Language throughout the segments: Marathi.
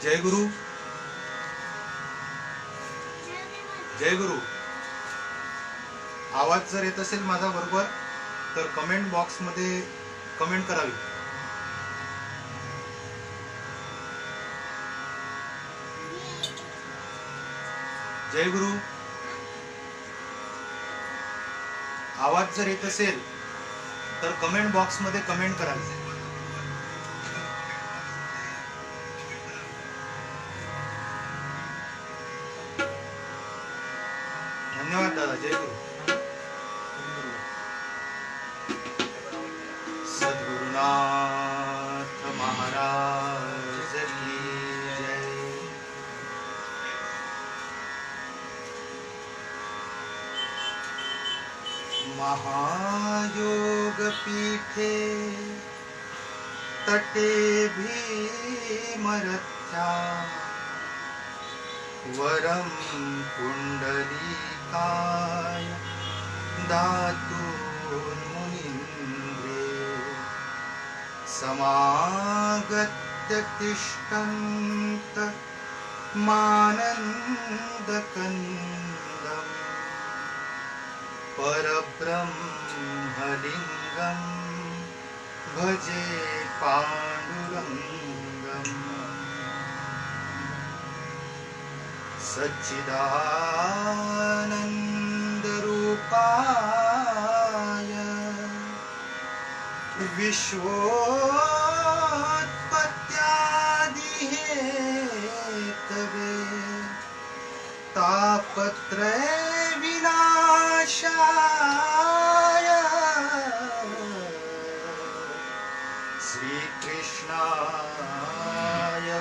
जय गुरु. जय गुरु. आवाज जर येत असेल माझा बरोबर तर कमेंट बॉक्स मध्ये कमेंट करावी. जय गुरु. आवाज जर येत असेल तर कमेंट बॉक्स मध्ये कमेंट करावी. धन्यवाद दादा. जय गुरु. सद्गुरुनाथ महाराज की जय. महायोग पीठे तटे भीमरथ्या वरम कुंडलिकाय दातुर्मुनीन्द्रे समागत्य तिष्ठन्त मानन्दकन्दम् परब्रह्मलिङ्गं भजे पाण्डुरङ्गम्. सच्चिदानन्दरूपाय विश्वोत्पत्त्यादिहेतवे तापत्रय विनाशाय श्रीकृष्णाय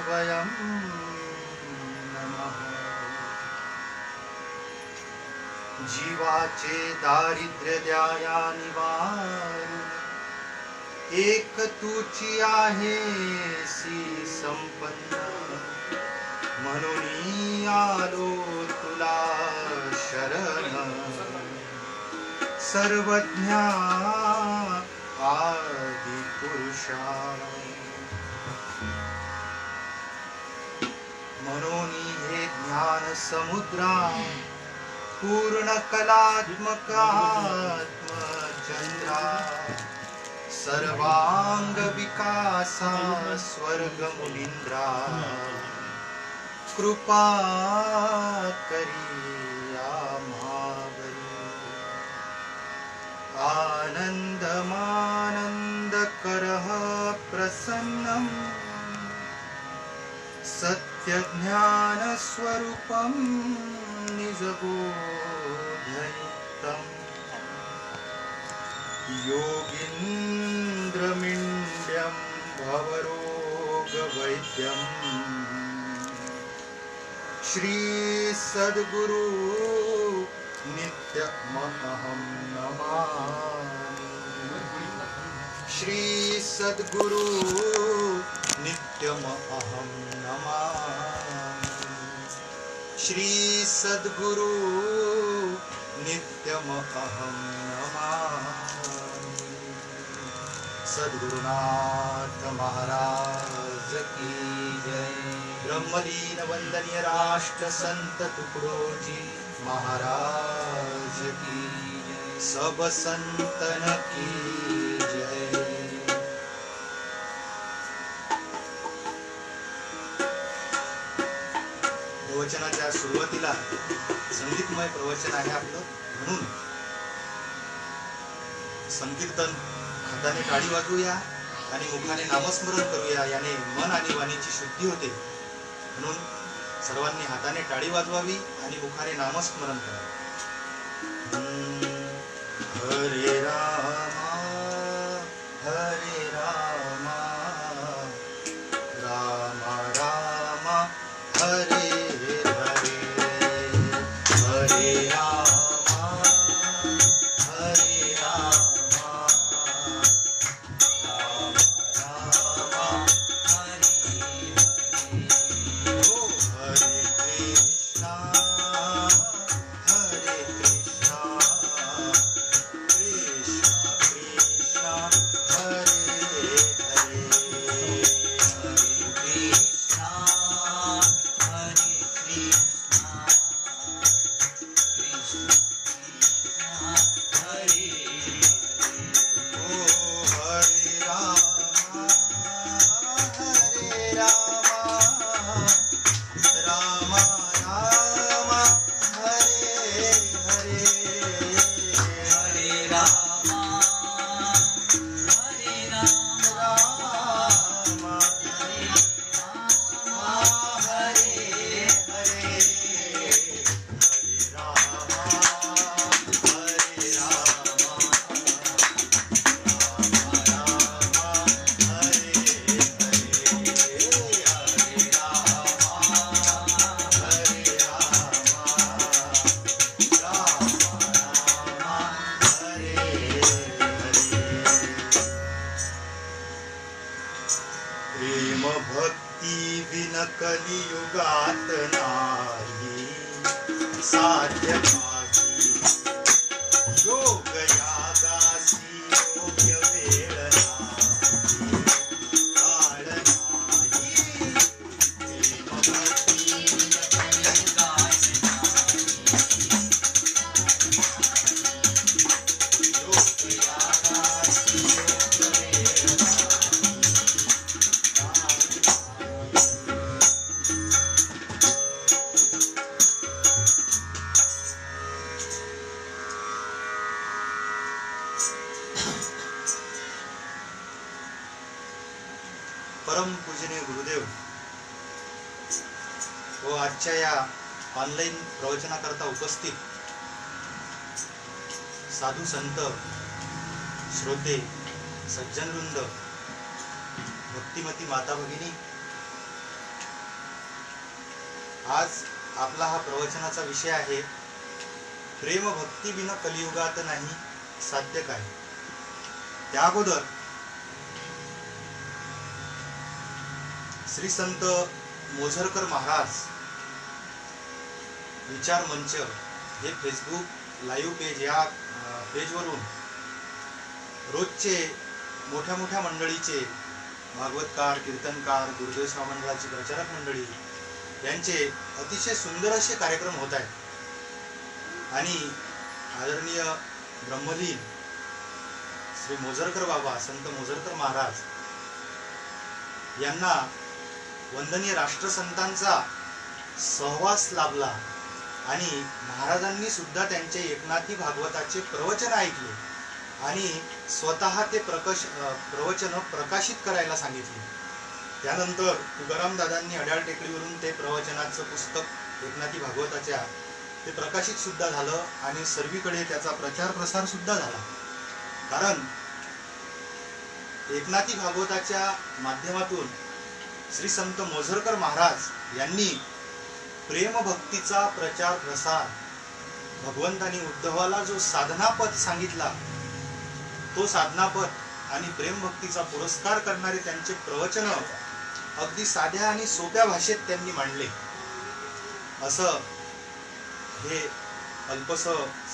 वयं नमः. जीवाचे दारिद्र्य द्याया निवारण एक तुची आहे सी संपन्न म्हणून आलो तुला शरण. सर्वज्ञा आदि पुरुषा म्हणून हे ज्ञान समुद्रा पूर्ण कलात्मक आत्मचंद्रा सर्वांग विकासा स्वर्ग मुनींद्रा कृपा करिया महाबली. आनंदमानंद करह प्रसन्नम सत्य ज्ञान स्वरूपम निजबोधयुक्तम् योगीन्द्रमिन्द्यं भवरोगवैद्यम् श्री सद्गुरु नित्यमहं नमामि. श्री सद्गुरु नित्यमहं नमामि. श्री सद्गुरु नित्यमहं नमामि. सद्गुरुनाथ महाराज की जय. ब्रह्मलीन वंदनीय राष्ट्र संत तुकडोजी महाराज की जय. सब संतन की जय. प्रवचनाच्या सुरुवातीला संगीतमय प्रवचन आहे आपलं, म्हणून संकीर्तन हाताने टाळी वाजवूया आणि मुखाने नामस्मरण करूया. याने मन आणि वाणीची शुद्धी होते. म्हणून सर्वांनी हाताने टाळी वाजवावी आणि मुखाने नामस्मरण करावे. हरे रामा हरे रामा रामा रामा हरे हरे. हरे रामा हरे रामा रामा हरे हरे. हरे कृष्णा हरे कृष्णा कृष्णा प्रेम भक्ती बिन कलियुगात नाही साध्य काही योग यागासी योग्य वेळ नाही काळ नाही प्रेम भक्ती बिन कलियुगात योग यागासी योग्य वेळ परम पूजनीय गुरुदेव व आजच्या या ऑनलाईन प्रवचनाकरता उपस्थित साधू संत श्रोते सज्जनवृंद भक्तिमती माता भगिनी, आज आपला हा प्रवचनाचा विषय आहे प्रेम भक्ती बिना कलियुगात नाही साध्य काय. त्या अगोदर श्री संत मोझरकर महाराज विचार मंच हे फेसबुक लाईव्ह पेज या पेजवरून रोजचे मोठ्या मोठ्या मंडळीचे भागवतकार, कीर्तनकार, गुरुदेव सेवा मंडळाची प्रचारक मंडळी यांचे अतिशय सुंदर असे कार्यक्रम होत आहेत. आणि आदरणीय ब्रह्मलीन श्री मोझरकर बाबा संत मोझरकर महाराज यांना वंदनीय राष्ट्रसंतांचा सहवास लाभला आणि महाराजांनी सुद्धा त्यांचे एकनाथी भागवताचे प्रवचन ऐकले आणि स्वतः ते प्रवचन प्रकाशित करायला सांगितले. त्यानंतर तुकाराम दादांनी अड्याळ टेकडीवरून ते प्रवचनाचं पुस्तक एकनाथी भागवताच्या ते प्रकाशित सुद्धा झालं आणि सर्वीकडे त्याचा प्रचार प्रसार सुद्धा झाला. कारण एकनाथी भागवताच्या माध्यमातून श्री संत मोझरकर महाराज यांनी प्रेम भक्तीचा प्रचार प्रसार, भगवंतानी उद्धवाला जो साधनापद सांगितला तो साधनापद आणि प्रेम भक्तीचा पुरस्कार करणारे त्यांचे प्रवचन अगदी साध्या आणि सोप्या भाषेत त्यांनी मांडले. असं हे अल्पस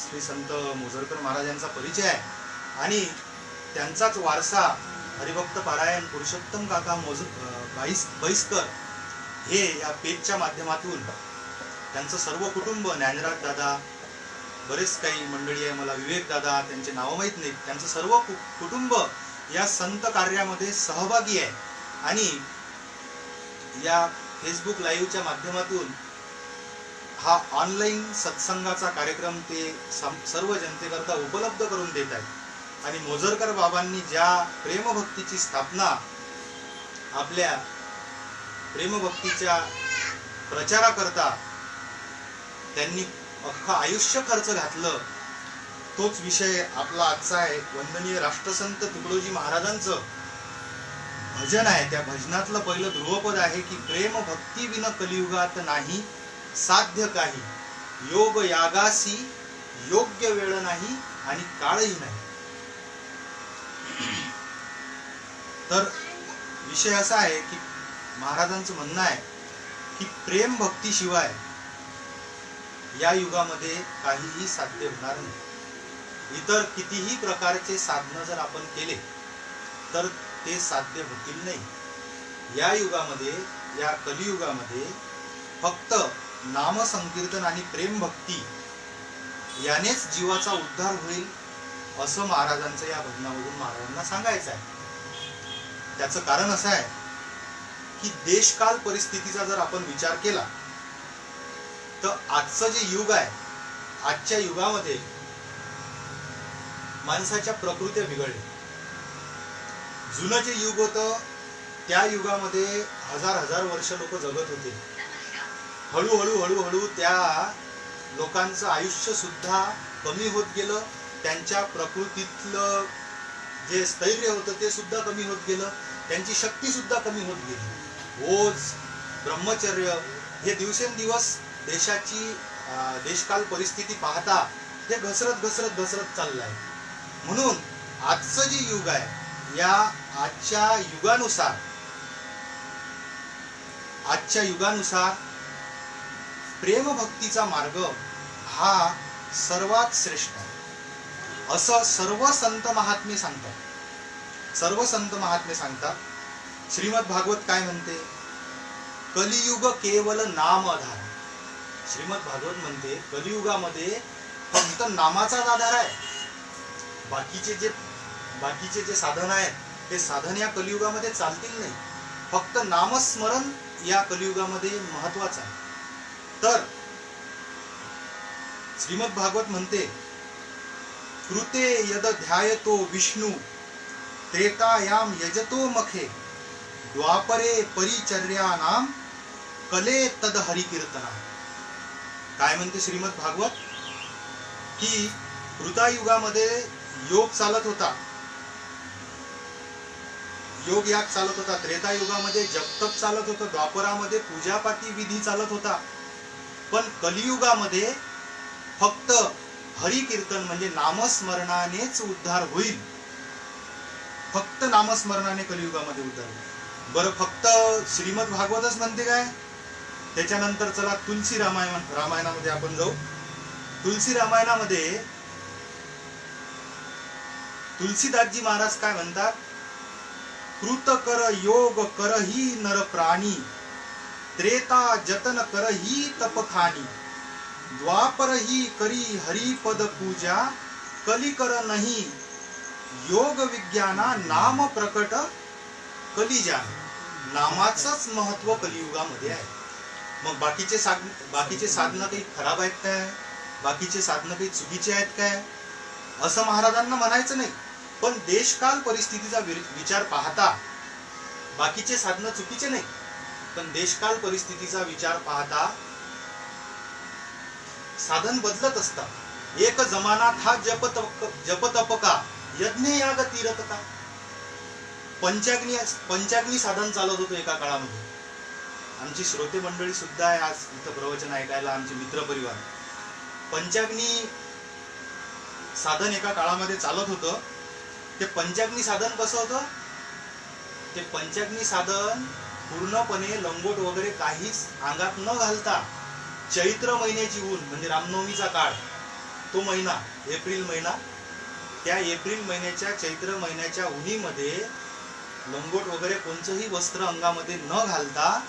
श्री संत मोझरकर महाराजांचा परिचय आहे. आणि त्यांचाच वारसा हरिभक्त पारायण पुरुषोत्तम काका बैसकर हे या पेजच्या माध्यमातून त्यांचं सर्व कुटुंब, ज्ञानराज दादा, बरेच काही मंडळी आहे, मला विवेक दादा त्यांचे नाव माहीत नाहीत, त्यांचं सर्व कुटुंब या संत कार्यामध्ये सहभागी आहे. आणि या फेसबुक लाईव्हच्या माध्यमातून हा ऑनलाईन सत्संगाचा कार्यक्रम ते सर्व जनतेकरता उपलब्ध करून देत आहेत. आणि मोझरकर बाबांनी ज्या प्रेमभक्तीची स्थापना आपल्या प्रेमभक्तीच्या प्रचाराकरता त्यांनी अख्खं आयुष्य खर्च घातलं, तोच विषय आपला आजचा आहे. वंदनीय राष्ट्रसंत तुकडोजी महाराजांचं भजन आहे. त्या भजनातलं पहिलं ध्रुवपद आहे की प्रेम भक्ती बिन कलियुगात नाही साध्य काही, योग यागासी योग्य वेळ नाही आणि काळही नाही. तर विषय असा आहे की महाराजांचं म्हणणं आहे की प्रेम भक्ती शिवाय या युगामध्ये काहीही साध्य होणार नाही. इतर कितीही प्रकारचे साधन जर आपण केले तर ते साध्य होतील नाही. या युगामध्ये, या कलियुगामध्ये फक्त नामसंकीर्तन आणि प्रेम भक्ती यानेच जीवाचा उद्धार होईल असं महाराजांचं या भजनामधून महाराजांना सांगायचं आहे. त्याचं कारण असं आहे की देशकाल परिस्थितीचा जर आपण विचार केला तर आजचं जे युग आहे, आजच्या युगामध्ये माणसाच्या प्रकृत्या बिघडल्या. जुनं जे युग होतं त्या युगामध्ये हजार हजार वर्ष लोक जगत होते. हळूहळू त्या लोकांचं आयुष्य सुद्धा कमी होत गेलं. त्यांच्या प्रकृतीतलं जे स्थैर्य होतं ते सुद्धा कमी होत गेलं. त्यांची शक्ती सुद्धा कमी होत गेली. ओज, ब्रह्मचर्य हे देशाची देशकाल परिस्थिती पाहता हे घसरत चाललंय. म्हणून आजचं जे युग आहे, या आजच्या युगानुसार आजच्या युगानुसार प्रेम भक्तीचा मार्ग हा सर्वात श्रेष्ठ आहे असं सर्व संत महात्मे सांगतात. श्रीमद भागवत काय म्हणते? कलियुग केवल नाम आधार. श्रीमद भागवत म्हणते कलियुगामध्ये फक्त नामाचाच आधार आहे. बाकीचे जे साधन आहेत ते साधन या कलियुगामध्ये चालतील नाही. फक्त नामस्मरण या कलियुगामध्ये महत्वाचं आहे. तर श्रीमद भागवत म्हणते कृते यद ध्यायतो विष्णू त्रेतायाम यजतो मखे द्वापरे परिचर्यानाम कले तद हरिकीर्तना. काय म्हणते श्रीमद भागवत? की कृतायुगामध्ये योग चालत होता, योग याग चालत होता, त्रेतायुगामध्ये जपतप चालत होतं, द्वापरामध्ये पूजापाती विधी चालत होता. पण कलियुगामध्ये फक्त हरिकीर्तन म्हणजे नामस्मरणानेच उद्धार होईल. फक्त नामस्मरणाने कलियुगामध्ये उद्धार होईल. बरं, फक्त श्रीमद भागवतच म्हणते काय? त्याच्यानंतर चला तुलसी रामायणामध्ये आपण जाऊ. तुलसी रामायणामध्ये तुलसीदासजी महाराज काय म्हणतात? कृत कर योग करही नर प्राणी त्रेता जतन करही तपखानी द्वापर ही करी हरिपद पूजा कली कर नाही योग विज्ञाना नाम प्रकट कलिजा. नामाचंच महत्व कलियुगामध्ये आहे. मग बाकीचे साधनं काही खराब आहेत काय? बाकीचे साधनं काही चुकीचे आहेत काय? असं महाराजांना म्हणायचं नाही. पण देशकाल परिस्थितीचा विचार पाहता बाकीचे साधनं चुकीचे नाही, पण देशकाल परिस्थितीचा विचार पाहता साधन बदलत असतात. एक जमाना था जप तप का यज्ञ याग तीरथ का. पंचाग्नी साधन चालत होतं एका काळामध्ये. आमची श्रोते मंडळी सुद्धा आहे आज इथं प्रवचन ऐकायला, आमचे मित्र परिवार. पंचाग्नी साधन एका काळामध्ये चालत होतं. ते पंचाग्नी साधन कसं होतं? ते पंचाग्नी साधन पूर्णपणे लंगोट वगैरे काहीच अंगात न घालता चैत्र महिन्याची ऊन म्हणजे रामनवमीचा काळ, तो महिना एप्रिल महिना, त्या एप्रिल महिन्याच्या चैत्र महिन्याच्या उन्हीमध्ये लंगोट वगैरे कोणतंही वस्त्र अंगामध्ये न घालता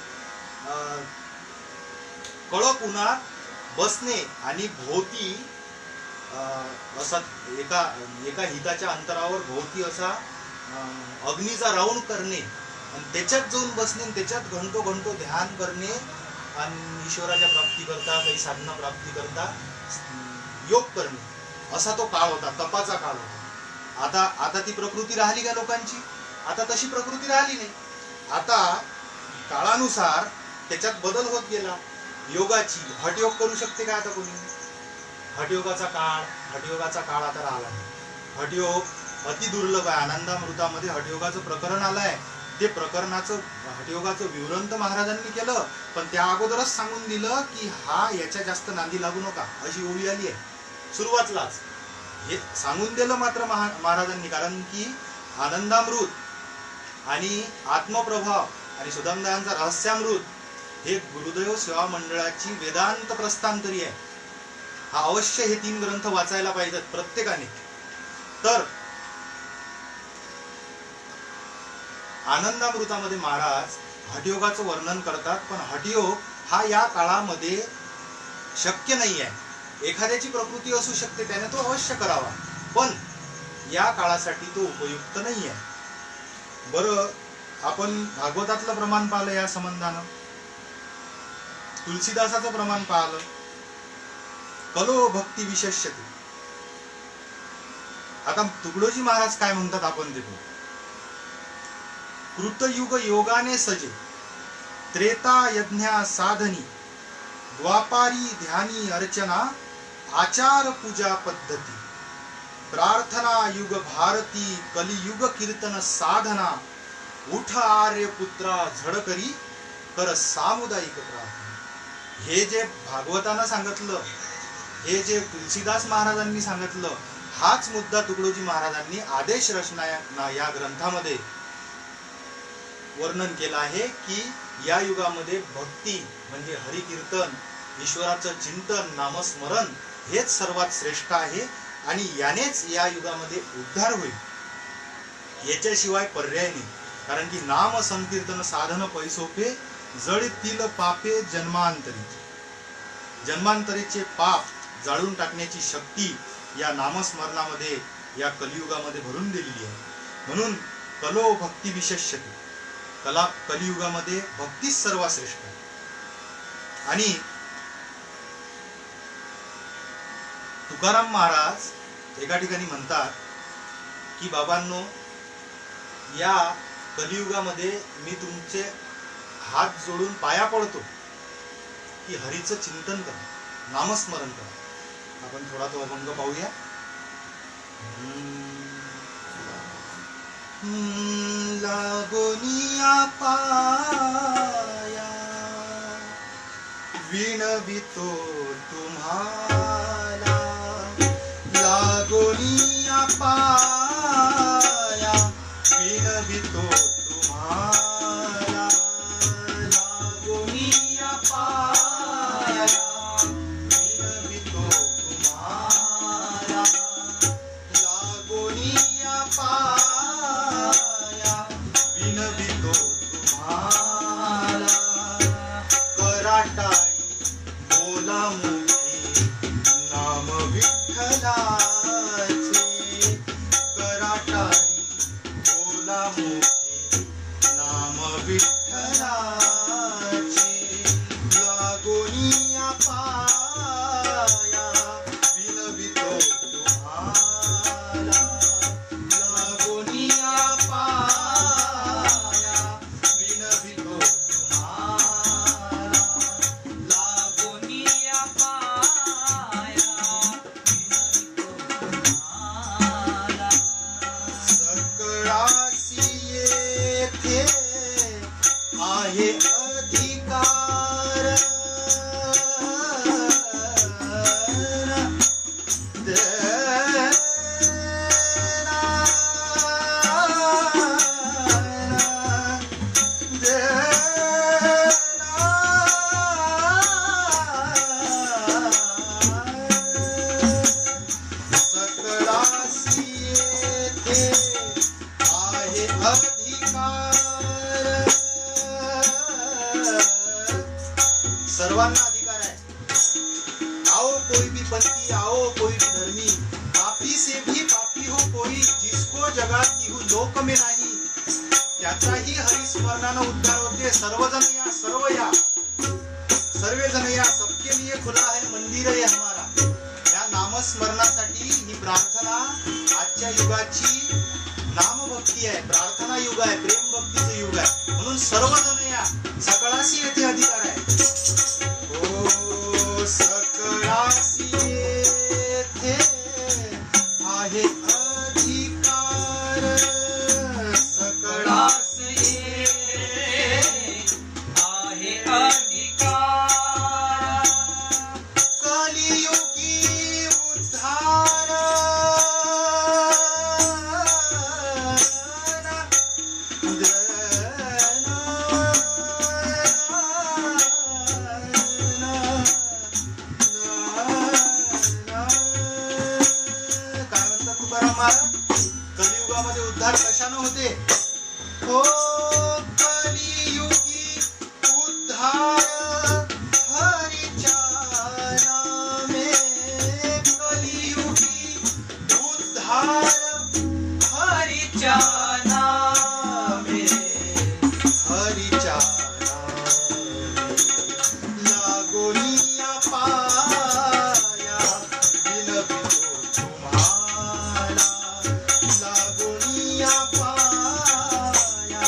कडक उन्हात बसणे आणि भोवती असा एका हिताच्या अंतरावर भोवती असा अग्नीचा राऊंड करणे आणि त्याच्यात जाऊन बसणे, त्याच्यात घंटो ध्यान करणे आणि ईश्वराच्या प्राप्ती करता, काही साधना प्राप्ती करता योग करणे, असा तो काळ होता, तपाचा काळ होता. आता ती प्रकृती राहिली का लोकांची? आता तशी प्रकृती राहिली नाही. आता काळानुसार त्याच्यात बदल होत गेला. योगाची हठयोग करू शकते का आता कोणी? हठयोगाचा काळ आता राहिला नाही. हठयोग अति दुर्लभ आहे. आनंदामृतामध्ये हठयोगाचं प्रकरण आलंय. ते हठयोगाचं विवरण तर महाराजांनी केलं, पण त्या अगोदरच सांगून दिलं की हा याच्या जास्त नांदी लागू नका, अशी ओळी आली आहे सुरुवातलाच. हे सांगून दिलं मात्र महाराजांनी, कारण की आनंदामृत आणि आत्मप्रभाव आणि सुदामदायांचा रहस्यामृत हे गुरुदेव सेवा मंडळाची वेदांत प्रस्थानतरी आहे. हा अवश्य हे 3 ग्रंथ वाचायला पाहिजेत प्रत्येकाने. तर आनंदामृतामध्ये महाराज हठयोगाचं वर्णन करतात, पण हठयोग हा या काळामध्ये शक्य नाही आहे. एखाद्याची प्रकृती असू शकते, त्याने तो अवश्य करावा, पण या काळासाठी तो उपयुक्त नाही आहे. बरं, आपण भागवतातलं प्रमाण पाहिलं या संबंधानं, तुलसीदासाचं प्रमाण पाहिलं, कलो भक्ती विशेष्यते. आता तुकडोजी महाराज काय म्हणतात आपण ते कृतयुग योगाने सजे त्रेता यज्ञा साधनी द्वापारी ध्यानी अर्चना आचार पूजा पद्धती प्रार्थना युग भारती कलियुग कीर्तन साधना उठ आर्य पुत्रा झडकरी कर सामुदायिक प्रार्थना. हे जे भागवतानं सांगितलं, हे जे तुलसीदास महाराजांनी सांगितलं, हाच मुद्दा तुकडोजी महाराजांनी आदेश रचना या ग्रंथामध्ये वर्णन केलं आहे की या युगामध्ये भक्ती म्हणजे हरिकीर्तन, ईश्वराचं चिंतन, नामस्मरण हेच सर्वात श्रेष्ठ आहे आणि यानेच या युगामध्ये उद्धार होईल. याच्याशिवाय पर्याय नाही. कारण की नाम संकीर्तन साधन पैसोपे, जळतील पापे जन्मांतरीचे. जन्मांतरीचे पाप जाळून टाकण्याची शक्ती या नामस्मरणामध्ये या कलियुगामध्ये भरून दिलेली आहे. म्हणून कलो भक्ती विशेष्यते, कलियुगामध्ये भक्तीच सर्वात श्रेष्ठ आहे. आणि तुकाराम महाराज एका ठिकाणी म्हणतात की बाबांनो, या कलियुगामध्ये मी तुमचे हात जोडून पाया पडतो की हरीचं चिंतन करा, नामस्मरण करा. आपण थोडा तो अभंग पाहूया. लागोनिया पाया विनवितो तुम्हाला, लागोनिया पाया विनवितो तुम्हाला, लागोनिया पाया विनवितो तुम्हाला, लागोनिया पाया विनवितो तुम्हाला. कराटाळी बोला मोठी नाम विठ्ठलाचे, कराटाळी बोला मोठी नाम विठ्ठलाचे, लागोनिया पाया विनवितो तुम्हाला, लागोनिया पाया विनवितो तुम्हाला, लागोनिया पाया विनवितो तुम्हाला. सकळासी येथे आहे अधिकार, सकळासी येथे आहे अधिकार. सर्वांना अधिकार है. आओ कोई भी पंथी, आओ कोई भी धर्मी, पापी से भी पापी हो कोई, जिसको जगात तिहू लोक में नाही, त्याचाही हरिस्मरणानं उद्धार होते. सर्वजण या, सर्व या, सर्वजण या, सबके लिए खुला है मंदिर है हमारा. या नामस्मरणासाठी ही प्रार्थना आजच्या युगाची नामभक्ती आहे, प्रार्थना युग आहे, प्रेम भक्तीचं युग आहे. म्हणून सर्वजण या. सकळासी येथे अधिकार आहे. ओ सकळासी येथे आहे अधिकार, सकळासी येथे आहे अधिकार. कलियुगी उद्धार कलियुगामध्ये उद्धार कशाने होते? हो कलियुगी उद्धार हरीच्या नामे, कलियुगी उद्धार हरीच्या नामे, हरीच्या नामे. लागोनिया पाया विनवितो तुम्हाला, लागोनिया पाया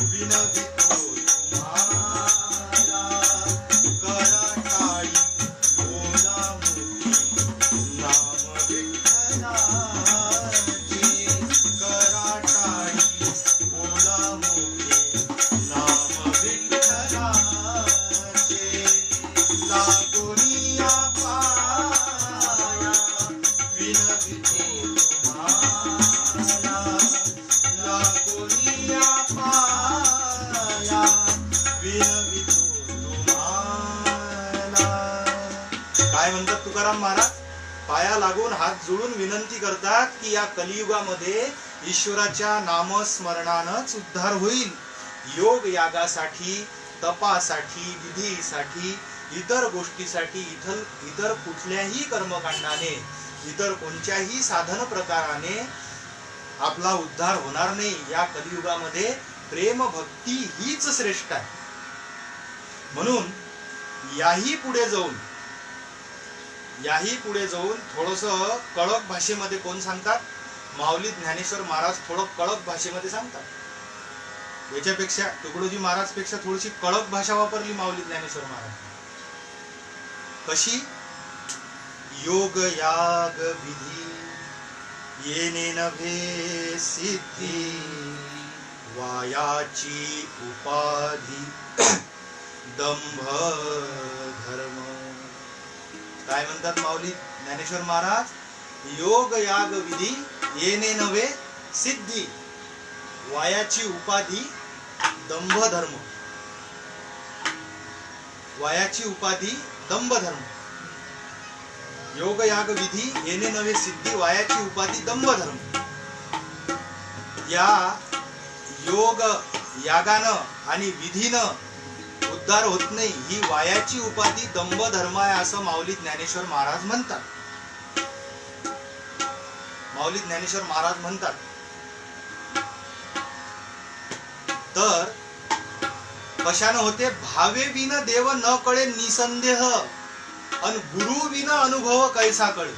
विनवितो तुम्हाला. कराटाळी बोला मोठी नाम विठ्ठलाचे, कराटाळी बोला मोठी नाम विठ्ठलाचे. लागोनिया पाया विनवितो तुम्हाला, लागोनिया पाया विनवितो तुम्हाला. काय म्हणतात तुकाराम महाराज? पाया लागून हात जोडून विनंती करतात की या कलियुगामध्ये ईश्वराच्या नामस्मरणानंच उद्धार होईल. योग यागासाठी, तपासाठी, विधीसाठी, इतर गोष्टीसाठी इतर कुठल्याही कर्मकांडाने, इतर कोणत्याही साधन प्रकाराने आपला उद्धार होणार नाही. या कलियुगामध्ये प्रेम भक्ती हीच श्रेष्ठ आहे. म्हणून याही पुढे जाऊन थोडस कळक भाषेमध्ये कोण सांगतात? माऊली ज्ञानेश्वर महाराज थोडं कळक भाषेमध्ये सांगतात. याच्यापेक्षा तुकडोजी महाराज पेक्षा थोडीशी कळक भाषा वापरली माऊली ज्ञानेश्वर महाराज. कशी? योग याग विधी येणे नव्हे सिद्धी, वायाची उपाधी दंभ धर्म. काय म्हणतात माऊली ज्ञानेश्वर महाराज? योग याग विधी येणे नव्हे सिद्धी, वायाची उपाधी दंभ धर्म. वायाची उपाधी दंभ धर्म. योग याग विधी येणे नव्हे सिद्धी, वायाची उपाधी दंभ धर्म. या योग यागानं आणि विधीनं उद्धार होत नाही. ही वायाची उपाधी दंभ धर्म आहे असं माऊली ज्ञानेश्वर महाराज म्हणतात. माऊली ज्ञानेश्वर महाराज म्हणतात. तर कशानं होते? भावे विन देव न कळे निसंदेह, अन गुरु विन अनुभव कैसा कळे.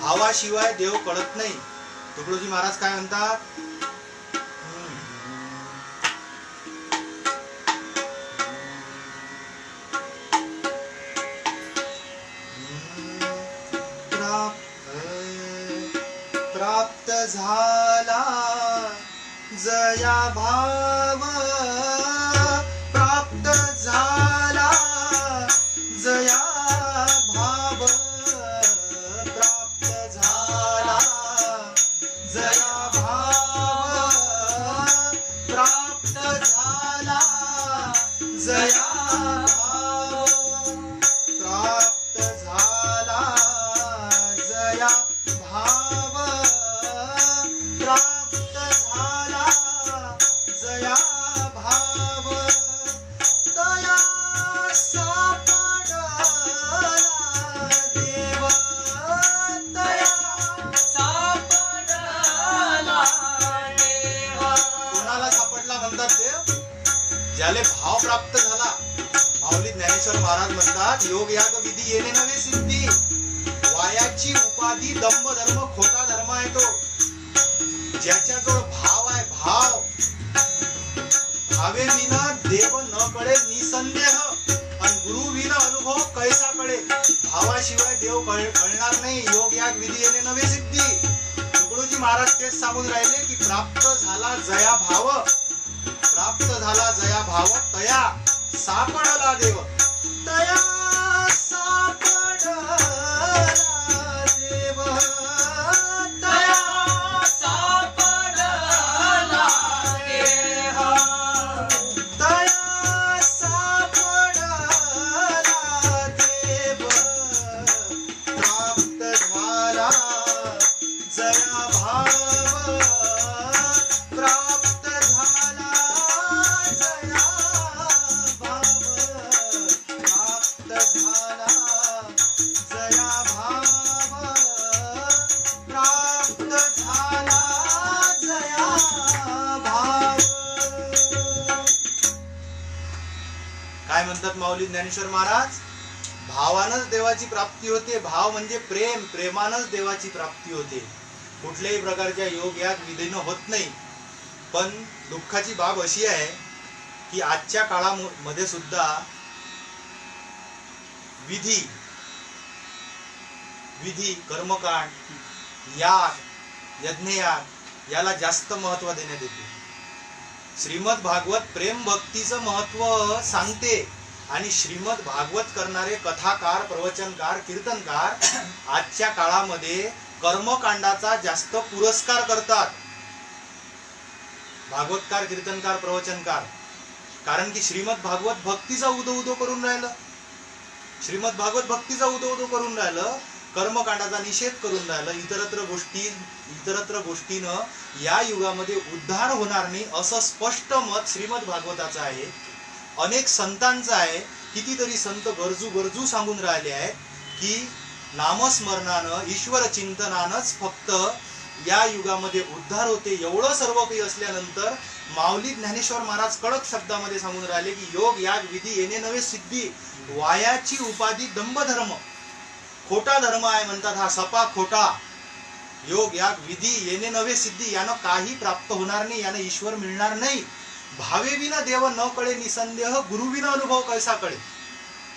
भावाशिवाय देव कळत नाही. तुकडोजी महाराज काय म्हणतात? प्राप्त झाला जया भाव, प्राप्त झाला जया भाव, प्राप्त झाला जया भाव, प्राप्त झाला जया भाव, प्राप्त झाला जया भाव, प्राप्त झाला जया भाव. तया सापडला देव, तया सापडला देव. कोणाला सापडला म्हणतात देव? ज्याले भाव प्राप्त झाला. माऊली ज्ञानेश्वर महाराज म्हणतात योग याग विधी येणे नव्हे सिद्धी, वायाची उपाधी दंभ धर्म, खोटा धर्म आहे तो. ज्याच्याजवळ भाव आहे, भाव, भावे विना देव न कळे निसंदेह, आणि गुरु विना अनुभव कैसा कळे. भावाशिवाय देव कळणार नाही. योग याग विधी येणे नव्हे सिद्धी. तुकडोजी महाराज तेच सांगून राहिले की प्राप्त झाला जया भाव, प्राप्त झाला जया भाव, तया सापडला देव, तया सापडला देव, तया सापडला देव, तया सापडला देव. प्राप्त झाला जया भाव, प्राप्त झाला जया भाव, प्राप्त झाला जया भाव, प्राप्त झाला जया भाव. काय म्हणतात माऊली ज्ञानेश्वर महाराज? भावानंच देवाची प्राप्ती होते. भाव म्हणजे प्रेम, प्रेमानंच देवाची प्राप्ती होते. कुठल्याही प्रकारच्या योग याग विधीनं होत नाही. पण दुःखाची बाब अशी आहे की आजच्या काळामध्ये सुद्धा विधी कर्मकांड, याग, यज्ञयाग याला जास्त महत्व देण्यात येते. श्रीमद भागवत प्रेम भक्तीचं महत्व सांगते आणि श्रीमद भागवत करणारे कथाकार, प्रवचनकार, कीर्तनकार आजच्या काळामध्ये कर्मकांडाचा जास्त पुरस्कार करतात. भागवतकार, कीर्तनकार, प्रवचनकार कारण की श्रीमद भागवत भक्तीचा उदो उदो करून राहिलं. श्रीमद भागवत भक्तीचा उदो उदो करून राहिलं, कर्मकांडाचा निषेध करून राहिलं. इतरत्र गोष्टीनं या युगामध्ये उद्धार होणार नाही असं स्पष्ट मत श्रीमद भागवताचं आहे, अनेक संतांचं आहे. कितीतरी संत गरजू सांगून राहिले आहेत की नामस्मरणानं, ईश्वर चिंतनानंच फक्त या युगामध्ये उद्धार होते. एवढं सर्व काही असल्यानंतर माऊली ज्ञानेश्वर महाराज कडक शब्दामध्ये सांगून राहिले की योग याग विधी येणे नवे सिद्धी, वायाची उपाधी दंभ धर्म, खोटा धर्म आहे म्हणतात हा, सपा खोटा. योग याग विधी येणे नवे सिद्धी, यानं काही प्राप्त होणार नाही, यानं ईश्वर मिळणार नाही. भावे विना देव न कळे निसंदेह, गुरु विना अनुभव कैसा कळे.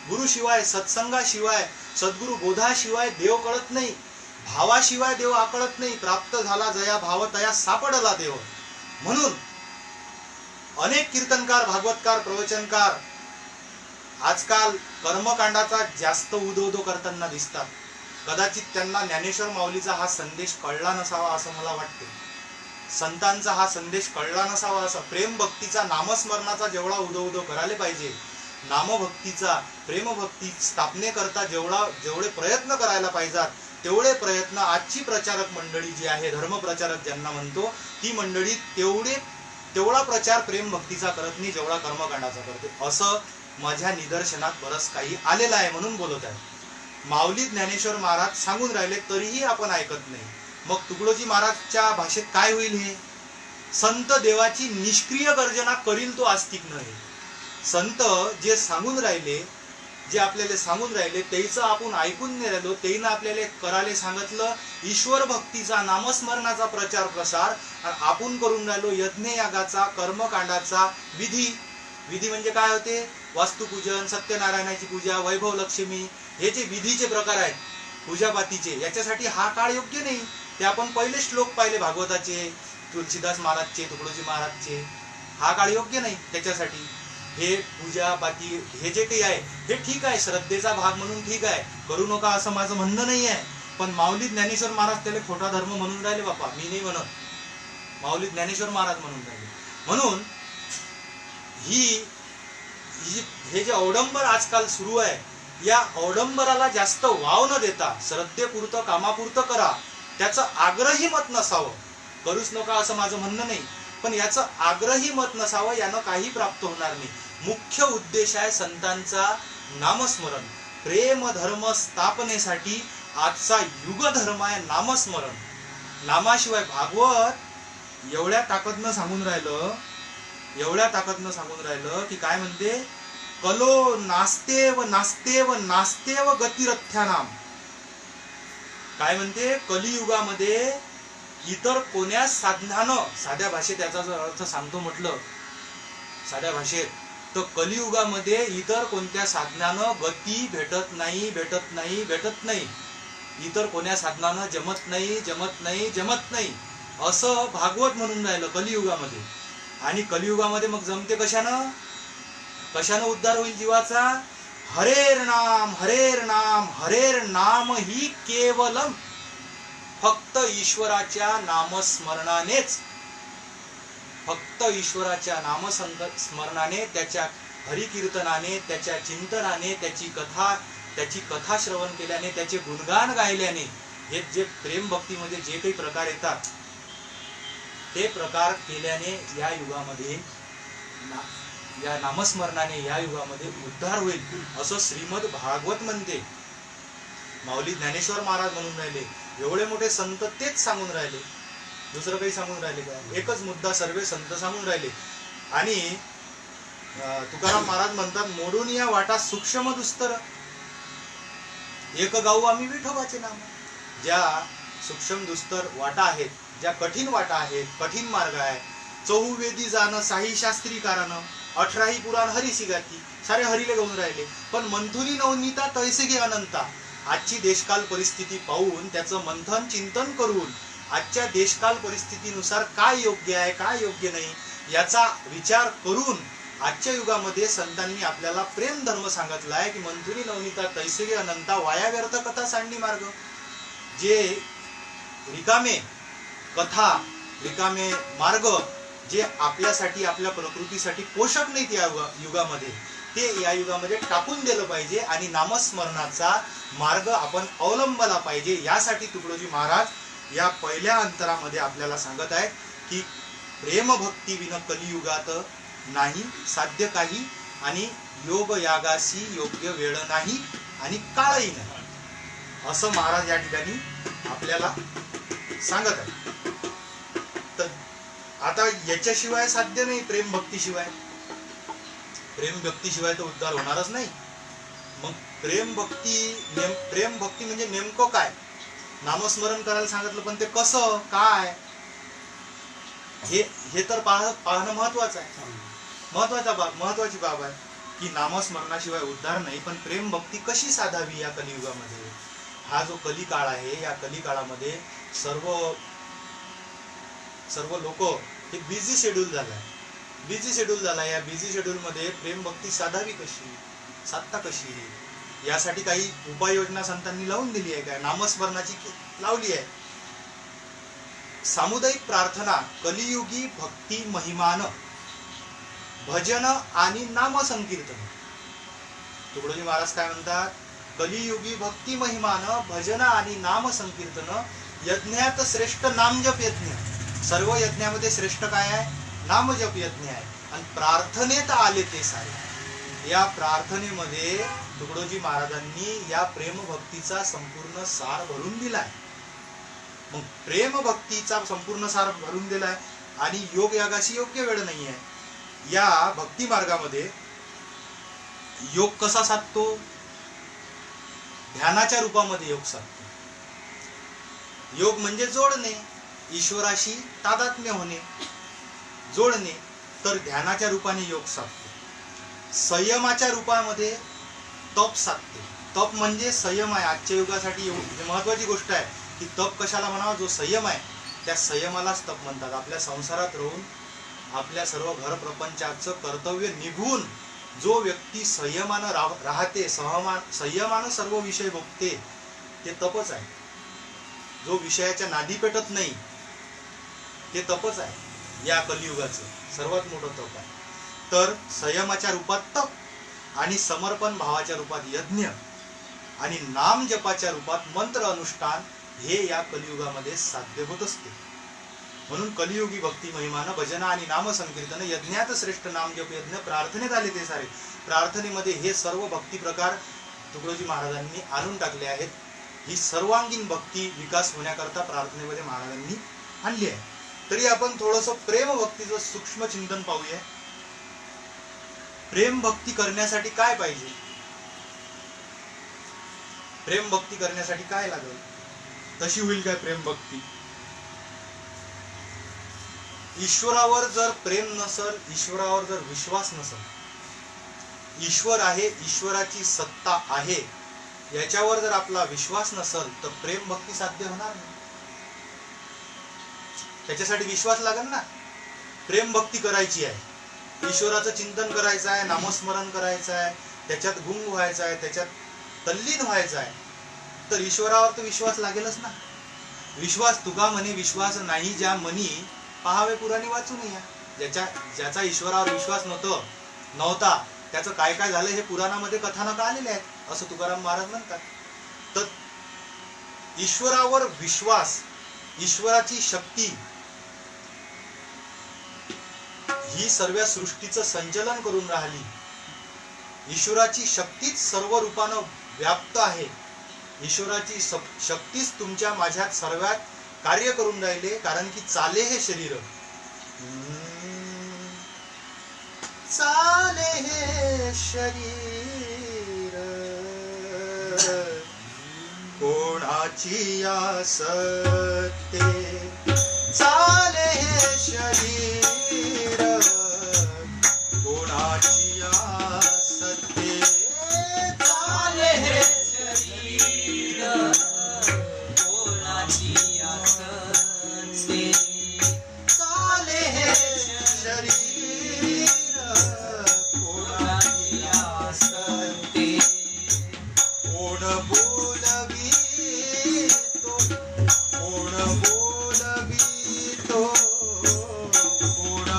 गुरु शिवाय, सत्संगाशिवाय, सद्गुरु बोधाशिवाय देव कळत नाही. भावाशिवाय देव आकळत नाही. प्राप्त झाला जया भाव तया सापडला देव. म्हणून अनेक कीर्तनकार, भागवतकार, प्रवचनकार आजकाल कर्मकांडाचा जास्त उदो करताना दिसतात. कदाचित त्यांना ज्ञानेश्वर माऊलीचा हा संदेश कळला नसावा असं मला वाटते. संतांचा हा संदेश कळला नसावा असं. प्रेम भक्तीचा, नामस्मरणाचा जेवढा उदो करायला पाहिजे, नामभक्तीचा, प्रेमभक्ती स्थापनेकरता जेवढे प्रयत्न करायला पाहिजेत, तेवढे प्रयत्न आजची प्रचारक मंडळी जी आहे, धर्मप्रचारक ज्यांना म्हणतो, ती मंडळी तेवढा प्रचार प्रेम भक्तीचा करत नाही जेवढा कर्मकांडाचा करते. असं माझ्या निदर्शनात बरंच काही आलेलं आहे, म्हणून बोलत आहे. माऊली ज्ञानेश्वर महाराज सांगून राहिले तरीही आपण ऐकत नाही. मग तुकडोजी महाराजच्या भाषेत काय होईल? हे संत देवाची निष्क्रिय गर्जना करील तो आस्तिक नव्हे. संत जे सांगून राहिले, जे आपल्याला सांगून राहिले, त्याचं आपण ऐकून नाही राहिलो, त्यानं आपल्याला करायला सांगितलं ईश्वर भक्तीचा, नामस्मरणाचा प्रचार प्रसार, आपण करून राहिलो यज्ञ यागाचा, कर्मकांडाचा विधी म्हणजे काय होते? वास्तुपूजन, सत्यनारायणाची पूजा, वैभव लक्ष्मी, हे जे विधीचे प्रकार आहेत पूजापातीचे, याच्यासाठी हा काळ योग्य नाही. ते आपण पहिले श्लोक पाहिले भागवताचे, तुलसीदास महाराजचे, तुकडोजी महाराजचे. हा काळ योग्य नाही त्याच्यासाठी. हे पूजापाती हे जे काही आहे हे ठीक आहे, श्रद्धेचा भाग म्हणून ठीक आहे, करू नका असं माझं म्हणणं नाही आहे. पण माऊली ज्ञानेश्वर महाराज त्याला खोटा धर्म म्हणून राहिले बापा, मी नाही म्हणत, माऊली ज्ञानेश्वर महाराज म्हणून राहिले. म्हणून हे जे अवडंबर आजकाल सुरू आहे, या अवडंबराला जास्त वाव न देता श्रद्धेपुरतं, कामापुरतं करा. त्याचं आग्रही मत नसावं, करूच नका असं माझं म्हणणं नाही, पण याचं आग्रही मत नसावं, यानं काही प्राप्त होणार नाही. मुख्य उद्देश आहे संतांचा नामस्मरण. प्रेम धर्म स्थापनेसाठी आजचा युग धर्म आहे नामस्मरण. नामाशिवाय भागवत एवढ्या ताकदनं सांगून राहिलं की काय म्हणते? कलो नास्तेव नास्तेव नास्तेव गतिरथ्यानाम. काय म्हणते? कलियुगामध्ये इतर कोण्या साधनानं, साध्या भाषेत याचा जर अर्थ सांगतो म्हटलं साध्या भाषेत, तर कलियुगामध्ये इतर कोणत्या साधनानं गती भेटत नाही. इतर कोण्या साधनानं जमत नाही असं भागवत म्हणून राहिलं कलियुगामध्ये. आणि कलियुगामध्ये मग जमते कशानं उद्धार होईल जीवाचा? हरेर नाम ही केवलम, फक्त ईश्वराच्या नामस्मरणानेच, फक्त ईश्वराच्या नामस्मरणाने, त्याच्या हरिकीर्तनाने, त्याच्या चिंतनाने, त्याची कथा श्रवण केल्याने, त्याचे गुणगान गायल्याने, हे जे प्रेम भक्तीमध्ये जे काही प्रकार येतात ते प्रकार केल्याने या युगामध्ये, या नामस्मरणाने या युगामध्ये उद्धार होईल असं श्रीमद भागवत म्हणते. माऊली ज्ञानेश्वर महाराज म्हणून राहिले, एवढे मोठे संत तेच सांगून राहिले, दुसरं काही सांगून राहिले का? एकच मुद्दा सर्व संत सांगून राहिले. आणि तुकाराम महाराज म्हणतात, मोडून या वाटा सूक्ष्म दुस्तर, एक गाऊ आम्ही विठोबाचे नाम. ज्या सूक्ष्म दुस्तर वाटा आहेत, ज्या कठीण वाटा आहेत, कठीण मार्ग आहे, चौवेदी जाणं साही शास्त्री कारण, 18 पुराण हरिसी गाती, सारे हरीले गाऊन राहिले. पण मंथुनी नवनीता तैसे घे अनंता. आजची देशकाल परिस्थिती पाहून, त्याचं मंथन चिंतन करून, आजच्या देशकाल परिस्थितीनुसार काय योग्य आहे, काय योग्य नाही, याचा विचार करून आजच्या युगामध्ये संतांनी आपल्याला प्रेम धर्म सांगितला आहे की मंथुनी नवनीता तैसे घे अनंता, वाया व्यर्थ कथा सांडणी मार्ग. जे रिकामे कथा, रिकामे मार्ग जे आपल्यासाठी आपल्या प्रकृतीसाठी पोषक नाहीत या युगामध्ये, ते या युगामध्ये टाकून दिलं पाहिजे आणि नामस्मरणाचा मार्ग आपण अवलंबला पाहिजे. यासाठी तुकडोजी महाराज या पहिल्या अंतरामध्ये आपल्याला सांगत आहे की प्रेमभक्ती विन कलियुगात नाही साध्य काही, आणि योग यागासी योग्य वेळ नाही आणि काळही नाही, असं महाराज या ठिकाणी आपल्याला सांगत आहे. तर आता याच्याशिवाय साध्य नाही, प्रेम भक्तीशिवाय. प्रेम भक्तीशिवाय तर उद्धार होणारच नाही. मग प्रेम भक्ती म्हणजे नेमकं काय? नामस्मरण करायला सांगितलं, पण ते कसं काय हे तर पाहणं महत्वाचं आहे. महत्वाची बाब आहे की नामस्मरणाशिवाय उद्धार नाही, पण प्रेम भक्ती कशी साधावी या कलियुगामध्ये. हा जो कलिकाळ आहे, या कलिकाळामध्ये सर्व लोक हे बिझी शेड्यूल झालाय. या बिझी शेड्यूल मध्ये प्रेम भक्ती साधावी कशी, साधता कशी, यासाठी काही उपाययोजना संतांनी लावून दिली आहे. काय नामस्मरणाची लावली आहे. सामुदायिक प्रार्थना, कलियुगी भक्ती महिमान, भजन आणि नाम संकीर्तन. तुकडोजी महाराज काय म्हणतात? कलियुगी भक्ती महिमान, भजन आणि नाम संकीर्तन, यज्ञात श्रेष्ठ नामजप यज्ञ. सर्व यज्ञामध्ये श्रेष्ठ काय आहे? नामजप यज्ञ आहे. आणि प्रार्थनेत आले ते सारे. या प्रार्थनेमध्ये तुकडोजी महाराजांनी या प्रेम भक्तीचा संपूर्ण सार भरून दिलाय. मग प्रेम भक्तीचा संपूर्ण सार भरून दिलाय आणि योग यागाशी योग्य वेळ नाही आहे. या भक्ती मार्गामध्ये योग कसा साधतो? ध्यानाच्या रूपामध्ये योग साधतो. योग म्हणजे जोडणे, ईश्वराशी तादात्म्य होणे, जोडणे. तर ध्यानाच्या रूपाने योग साधतो. संयमाच्या रूपामध्ये तप साधते. तप म्हणजे संयम आहे. आजच्या युगासाठी महत्वाची गोष्ट आहे की तप कशाला म्हणावा? जो संयम आहे त्या संयमालाच तप म्हणतात. आपल्या संसारात राहून आपल्या सर्व घर प्रपंचाचं कर्तव्य निघून जो व्यक्ती संयमानं राहते, संयमानं सर्व विषय भोगते, ते तपच आहे. जो विषयाच्या नादी पेटत नाही ते तपच आहे. या कलियुगाचं सर्वात मोठं तप आहे. तर संयमाच्या रूपात तप आणि समर्पण भावाच्या रूपात यज्ञ आणि नाम जपाच्या रूपात मंत्र अनुष्ठान हे या कलियुगामध्ये साध्य होत असते. म्हणून कलियुगी भक्ती महिमान, भजन आणि नाम संकीर्तन, यज्ञात श्रेष्ठ नामजप यज्ञ, प्रार्थनेत आले ते सारे. प्रार्थनेमध्ये हे सर्व भक्ती प्रकार तुकडोजी महाराजांनी आणून टाकले आहेत. ही सर्वांगीण भक्ती विकास होण्याकरता प्रार्थनेमध्ये महाराजांनी आणली आहे. तरी आपण थोडंसं प्रेम भक्तीचं सूक्ष्म चिंतन पाहूया. प्रेम भक्ती करण्यासाठी काय पाहिजे? प्रेम भक्ती करण्यासाठी काय लागेल? तशी होईल काय प्रेम भक्ती? ईश्वरावर जर प्रेम नसल, ईश्वरावर जर विश्वास नसल, ईश्वर आहे, ईश्वराची सत्ता आहे, याच्यावर जर आपला विश्वास नसल तर प्रेम भक्ती साध्य होणार नाही. त्याच्यासाठी विश्वास लागेल ना. प्रेम भक्ती करायची आहे, ईश्वराचं चिंतन करायचं आहे, नामस्मरण करायचं आहे, त्याच्यात गुंग व्हायचं आहे, त्याच्यात तल्लीन व्हायचं आहे, तर ईश्वरावर तर विश्वास लागेलच ना. विश्वास तुका म्हणे विश्वास नाही ज्या मनी, पहावे पुराणी वाचून या. ज्याचा ईश्वरावर विश्वास नव्हता त्याचं काय काय झालं हे पुराणामध्ये कथानक आलेले आहेत, असं तुकाराम महाराज म्हणतात. तर ईश्वरावर विश्वास, ईश्वराची शक्ती ही सर्व सृष्टीचं संचलन करून राहिली. ईश्वराची शक्तीच सर्व रूपानं व्याप्त आहे. ईश्वराची शक्तीच तुमच्या माझ्यात सर्वात कार्य करून राहिले. कारण की चाले हे शरीर, चाले हे शरीर, कोणाची आसते, चाले हे शरीर, कोणाची आसते, चाले हे शरीर, कोणाची आसते, चाले हे शरीर, कोणाची आसते, कोण बोलवितो, कोण बोलवितो, कोण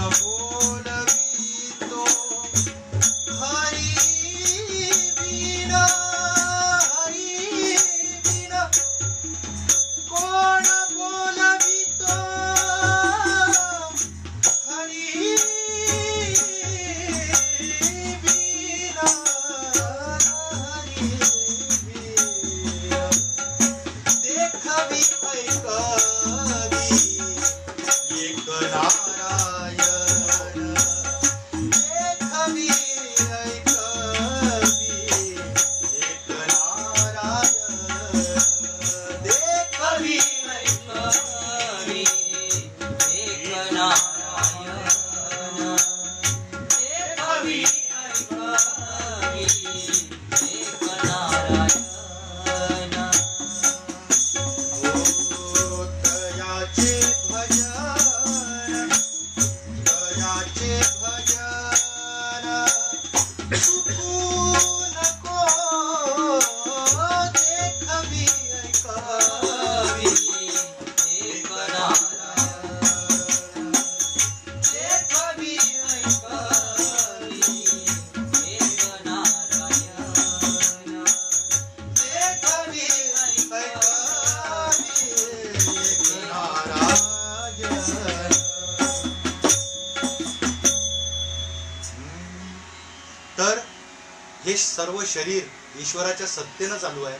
हे सर्व शरीर ईश्वराच्या सत्तेनं चालू आहे.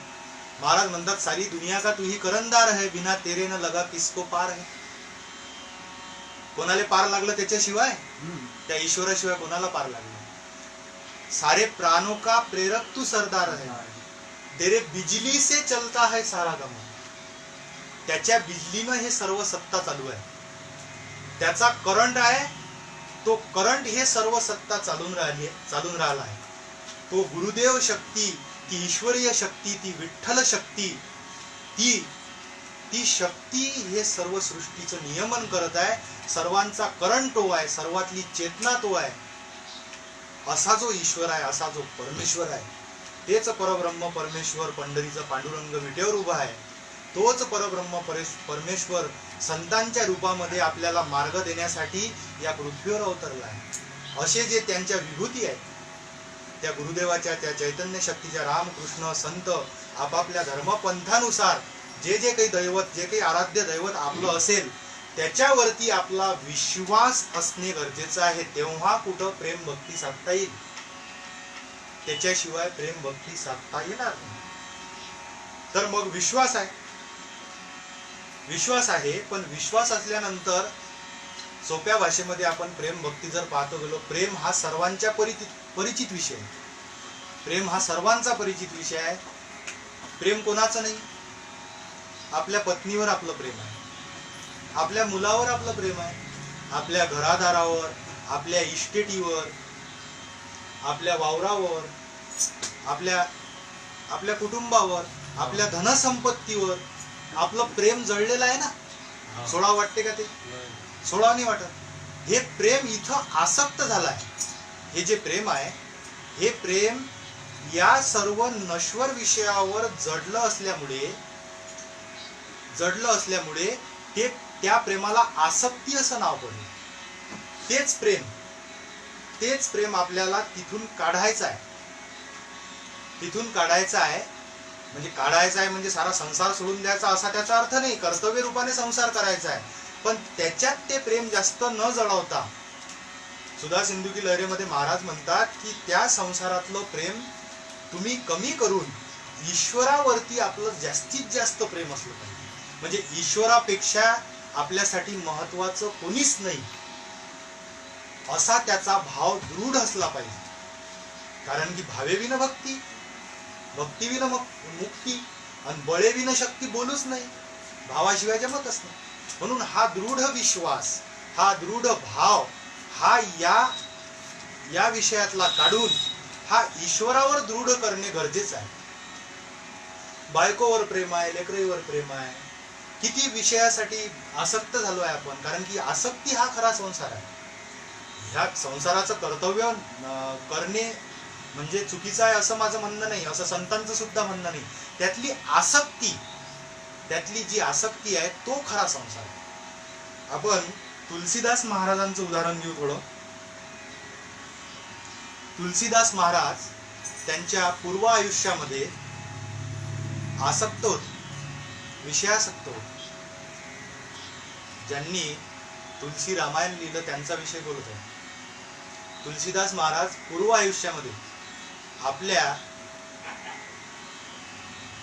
महाराज म्हणतात सारी दुनिया का तू ही करंदार है, बिना तेरे न लगा किसको पार है. कोणाला पार लागलं त्याच्याशिवाय, त्या ईश्वराशिवाय कोणाला पार लागलं. सारे प्राणों का प्रेरक तू सरदार है, तेरे बिजली से चलता है सारा गम. त्याच्या बिजलीनं हे सर्व सत्ता चालू आहे. त्याचा करंट आहे, तो करंट हे सर्व सत्ता चालून राहिला आहे. तो गुरुदेव शक्ती, ती ईश्वरीय शक्ती, ती विठ्ठल शक्ती, ती शक्ती हे सर्व सृष्टीचं नियमन करत आहे. सर्वांचा करंट तो आहे, सर्वातली चेतना तो आहे. असा जो ईश्वर आहे, असा जो परमेश्वर आहे, तेच परब्रह्म परमेश्वर पंढरीचं पांडुरंग विटेवर उभा आहे. तोच परब्रह्म परमेश्वर संतांच्या रूपामध्ये आपल्याला मार्ग देण्यासाठी या पृथ्वीवर अवतरला आहे. असे जे त्यांच्या विभूती आहेत, त्या गुरुदेवाच्या, त्या चैतन्य शक्तीच्या, रामकृष्ण संत आपापल्या धर्मपंथानुसार जे जे काही दैवत, जे काही आराध्य दैवत आपलं असेल, त्याच्यावरती आपला विश्वास असणे गरजेचं आहे. तेव्हा कुठं प्रेम भक्ती साधता येईल. त्याच्याशिवाय प्रेम भक्ती साधता येणार नाही. तर मग विश्वास आहे, विश्वास आहे. पण विश्वास असल्यानंतर सोप्या भाषेमध्ये आपण प्रेम भक्ती जर पाहतो गेलो, प्रेम हा सर्वांच्या परिचित विषय आहे. प्रेम हा सर्वांचा परिचित विषय आहे. प्रेम कोणाचं नाही. आपल्या पत्नीवर आपलं प्रेम आहे, आपल्या मुलावर आपलं प्रेम आहे, आपल्या घरादारावर, आपल्या इस्टेटीवर, आपल्या वावरावर, आपल्या कुटुंबावर, आपल्या धनसंपत्तीवर आपलं प्रेम जळलेलं आहे ना. सोडावं वाटते का ते? सोडावं नाही वाटत. हे प्रेम इथं आसक्त झालाय. हे जे प्रेम आहे, हे प्रेम या सर्व नश्वर विषयावर जडलं असल्यामुळे ते त्या प्रेमाला आसक्ती असं नाव पडलं. तेच प्रेम आपल्याला तिथून काढायचं आहे. तिथून काढायचं आहे म्हणजे सारा संसार सोडून द्यायचा असा त्याचा अर्थ नाही. कर्तव्य रूपाने संसार करायचा आहे. पण त्याच्यात ते प्रेम जास्त न जळवता, सुधा सिंधू की लहरीमध्ये महाराज म्हणतात की त्या संसारातलं प्रेम तुम्ही कमी करून ईश्वरावरती आपलं जास्तीत जास्त प्रेम असलं पाहिजे. म्हणजे ईश्वरापेक्षा आपल्यासाठी महत्वाचं कोणीच नाही असा त्याचा भाव दृढ असला पाहिजे. कारण की भावेविन भक्ती, भक्तीविन मुक्ती, आणि बळेविन शक्ती बोलूच नाही. भावाशिवाय जमतच नाही. म्हणून हा दृढ विश्वास, हा दृढ भाव, हा या विषयातला काढून हा ईश्वरावर दृढ करणे गरजेचं आहे. बायकोवर प्रेम आहे, लेकरीवर प्रेम आहे, किती विषयासाठी आसक्त झालो आहे आपण. कारण की आसक्ती हा खरा संसार आहे. ह्या संसाराचं कर्तव्य करणे म्हणजे चुकीचं आहे असं माझं म्हणणं नाही, असं संतांचं सुद्धा म्हणणं नाही. त्यातली जी आसक्ती आहे तो खरा संसार आहे. आपण तुलसीदास महाराजांचं उदाहरण घेऊ थोडं. तुलसीदास महाराज त्यांच्या पूर्व आयुष्यामध्ये आसक्त होते, विषयासक्त होते. ज्यांनी तुलसी रामायण लिहिलं त्यांचा विषय बोलत आहे. तुलसीदास महाराज पूर्व आयुष्यामध्ये आपल्या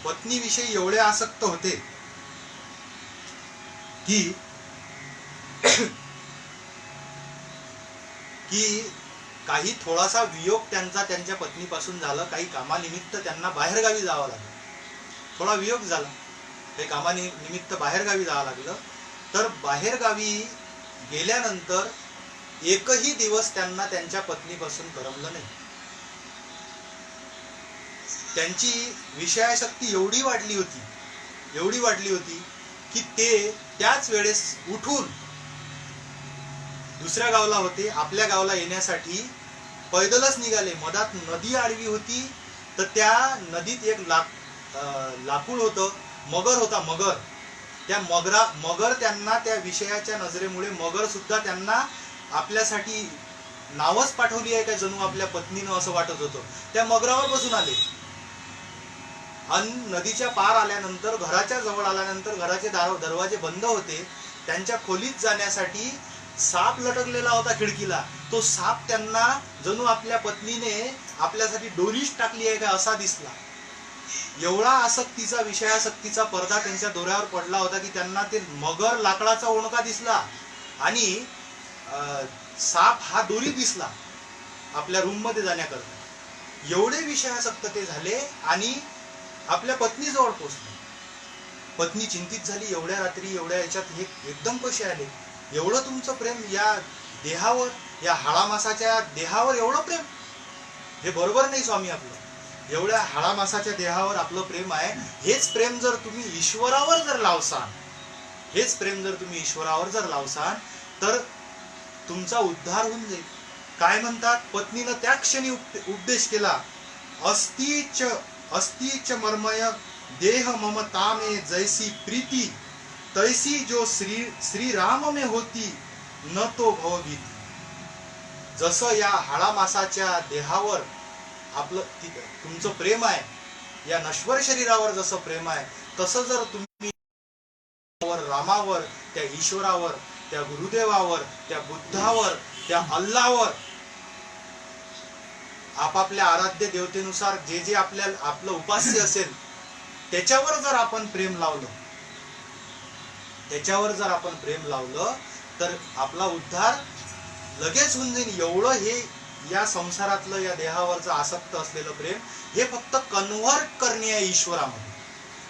पत्नीविषयी एवढे आसक्त होते की काही थोडासा वियोग त्यांच्या पत्नीपासून झालं. काही कामानिमित्त त्यांना बाहेरगावी जावं लागलं. थोडा वियोग झाला, काही कामानिमित्त बाहेरगावी जावं लागलं. तर बाहेरगावी गेल्यानंतर एकही दिवस त्यांना त्यांच्या पत्नीपासून करमलं नाही. त्यांची विषयाशक्ती एवढी वाढली होती की ते त्याच वेळेस उठून दुसऱ्या गावाला होते, आपल्या गावाला येण्यासाठी पैदलच निघाले. मधात नदी आडवी होती, तर त्या नदीत एक लाकूड होतं, मगर होता. मगर त्यांना त्या विषयाच्या नजरेमुळे मगर सुद्धा त्यांना आपल्यासाठी नावच पाठवली आहे का जणू आपल्या पत्नीनं, असं वाटत होतं. त्या मगरावर बसून आले आणि नदीच्या पार आल्यानंतर, घराच्या जवळ आल्यानंतर, घराचे दरवाजे बंद होते. त्यांच्या खोलीत जाण्यासाठी साप लटकलेला होता खिडकीला. तो साप त्यांना जणू आपल्या पत्नीने आपल्यासाठी दोरीच टाकली आहे का असा दिसला. एवढा आसक्तीचा, विषयासक्तीचा पडदा त्यांच्या डोळ्यावर पडला होता की त्यांना ते मगर लाकडाचा ओणका दिसला आणि साप हा दोरी दिसला आपल्या रूम मध्ये जाण्याकरता. एवढे विषयासक्त ते झाले आणि आपल्या पत्नीजवळ पोहोचले. पत्नी चिंतित झाली, एवढ्या रात्री एवढ्या याच्यात हे एकदम कसे आले? एवढं तुमचं प्रेम या देहावर, या हाडामासाच्या देहावर एवढं प्रेम? हे बरोबर नाही स्वामी. आपलं एवढ्या हाडामासाच्या देहावर आपलं प्रेम आहे. हेच प्रेम जर तुम्ही ईश्वरावर जर लावसान तर तुमचा उद्धार होऊन जाईल. काय म्हणतात? पत्नीनं त्या क्षणी उपदेश केला, अस्तीच मर्मय देह ममता में जैसी प्रीति, तैसी जो श्री राम में होती न तो भवभीती. जसं या हाडामासाच्या देहावर आपलं तुमचं प्रेम आहे, या नश्वर शरीरावर जसं प्रेम आहे, तसं जर तुम्ही रामावर, त्या ईश्वरावर, त्या गुरुदेवावर, त्या बुद्धावर, त्या अल्लावर, आपापल्या आराध्य देवतेनुसार जे जे आपलं उपास्य असेल त्याच्यावर जर आपण प्रेम लावलं तर आपला उद्धार लगेच होऊन जाईल. एवढं हे या संसारातलं, या देहावरचं आसक्त असलेलं प्रेम हे फक्त कन्व्हर्ट करणे आहे ईश्वरामध्ये.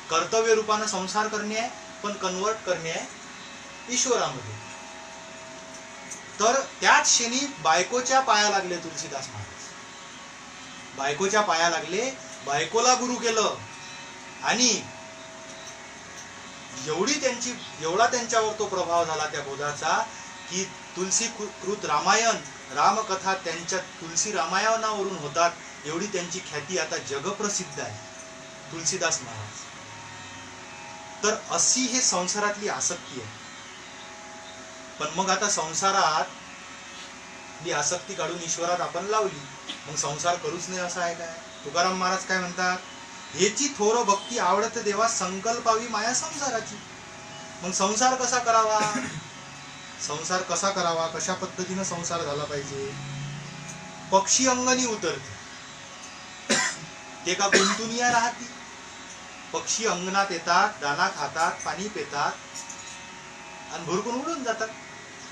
कर्तव्य रूपानं संसार करणे आहे, पण कन्व्हर्ट करणे आहे ईश्वरामध्ये. तर त्याच क्षणी बायकोच्या पाया लागले तुलसीदास महाराज. बायकोच्या पाया लागले, बायकोला गुरु केलं आणि एवढा त्यांच्यावर तो प्रभाव झाला त्या बोधाचा की तुलसीकृत रामायण, रामकथा त्यांच्या तुलसी रामायणावरून होतात, एवढी त्यांची ख्याती आता जगप्रसिद्ध आहे, तुलसीदास महाराज. तर अशी हे संसारातली आसक्ती आहे. पण मग आता संसारात ही आसक्ती काढून ईश्वरात आपण लावली, मग संसार करूच नाही असं आहे काय? तुकाराम महाराज काय म्हणतात? हेची थोर भक्ती आवडत देवा, संकल्पावी माया संसाराची. मग संसार कसा करावा, कशा पद्धतीनं संसार झाला पाहिजे? पक्षी अंगणी उतरते ते का गुंतुनिया राहती. पक्षी अंगणात येतात, दाना खातात, पाणी पितात आणि भुरकून उडून जातात.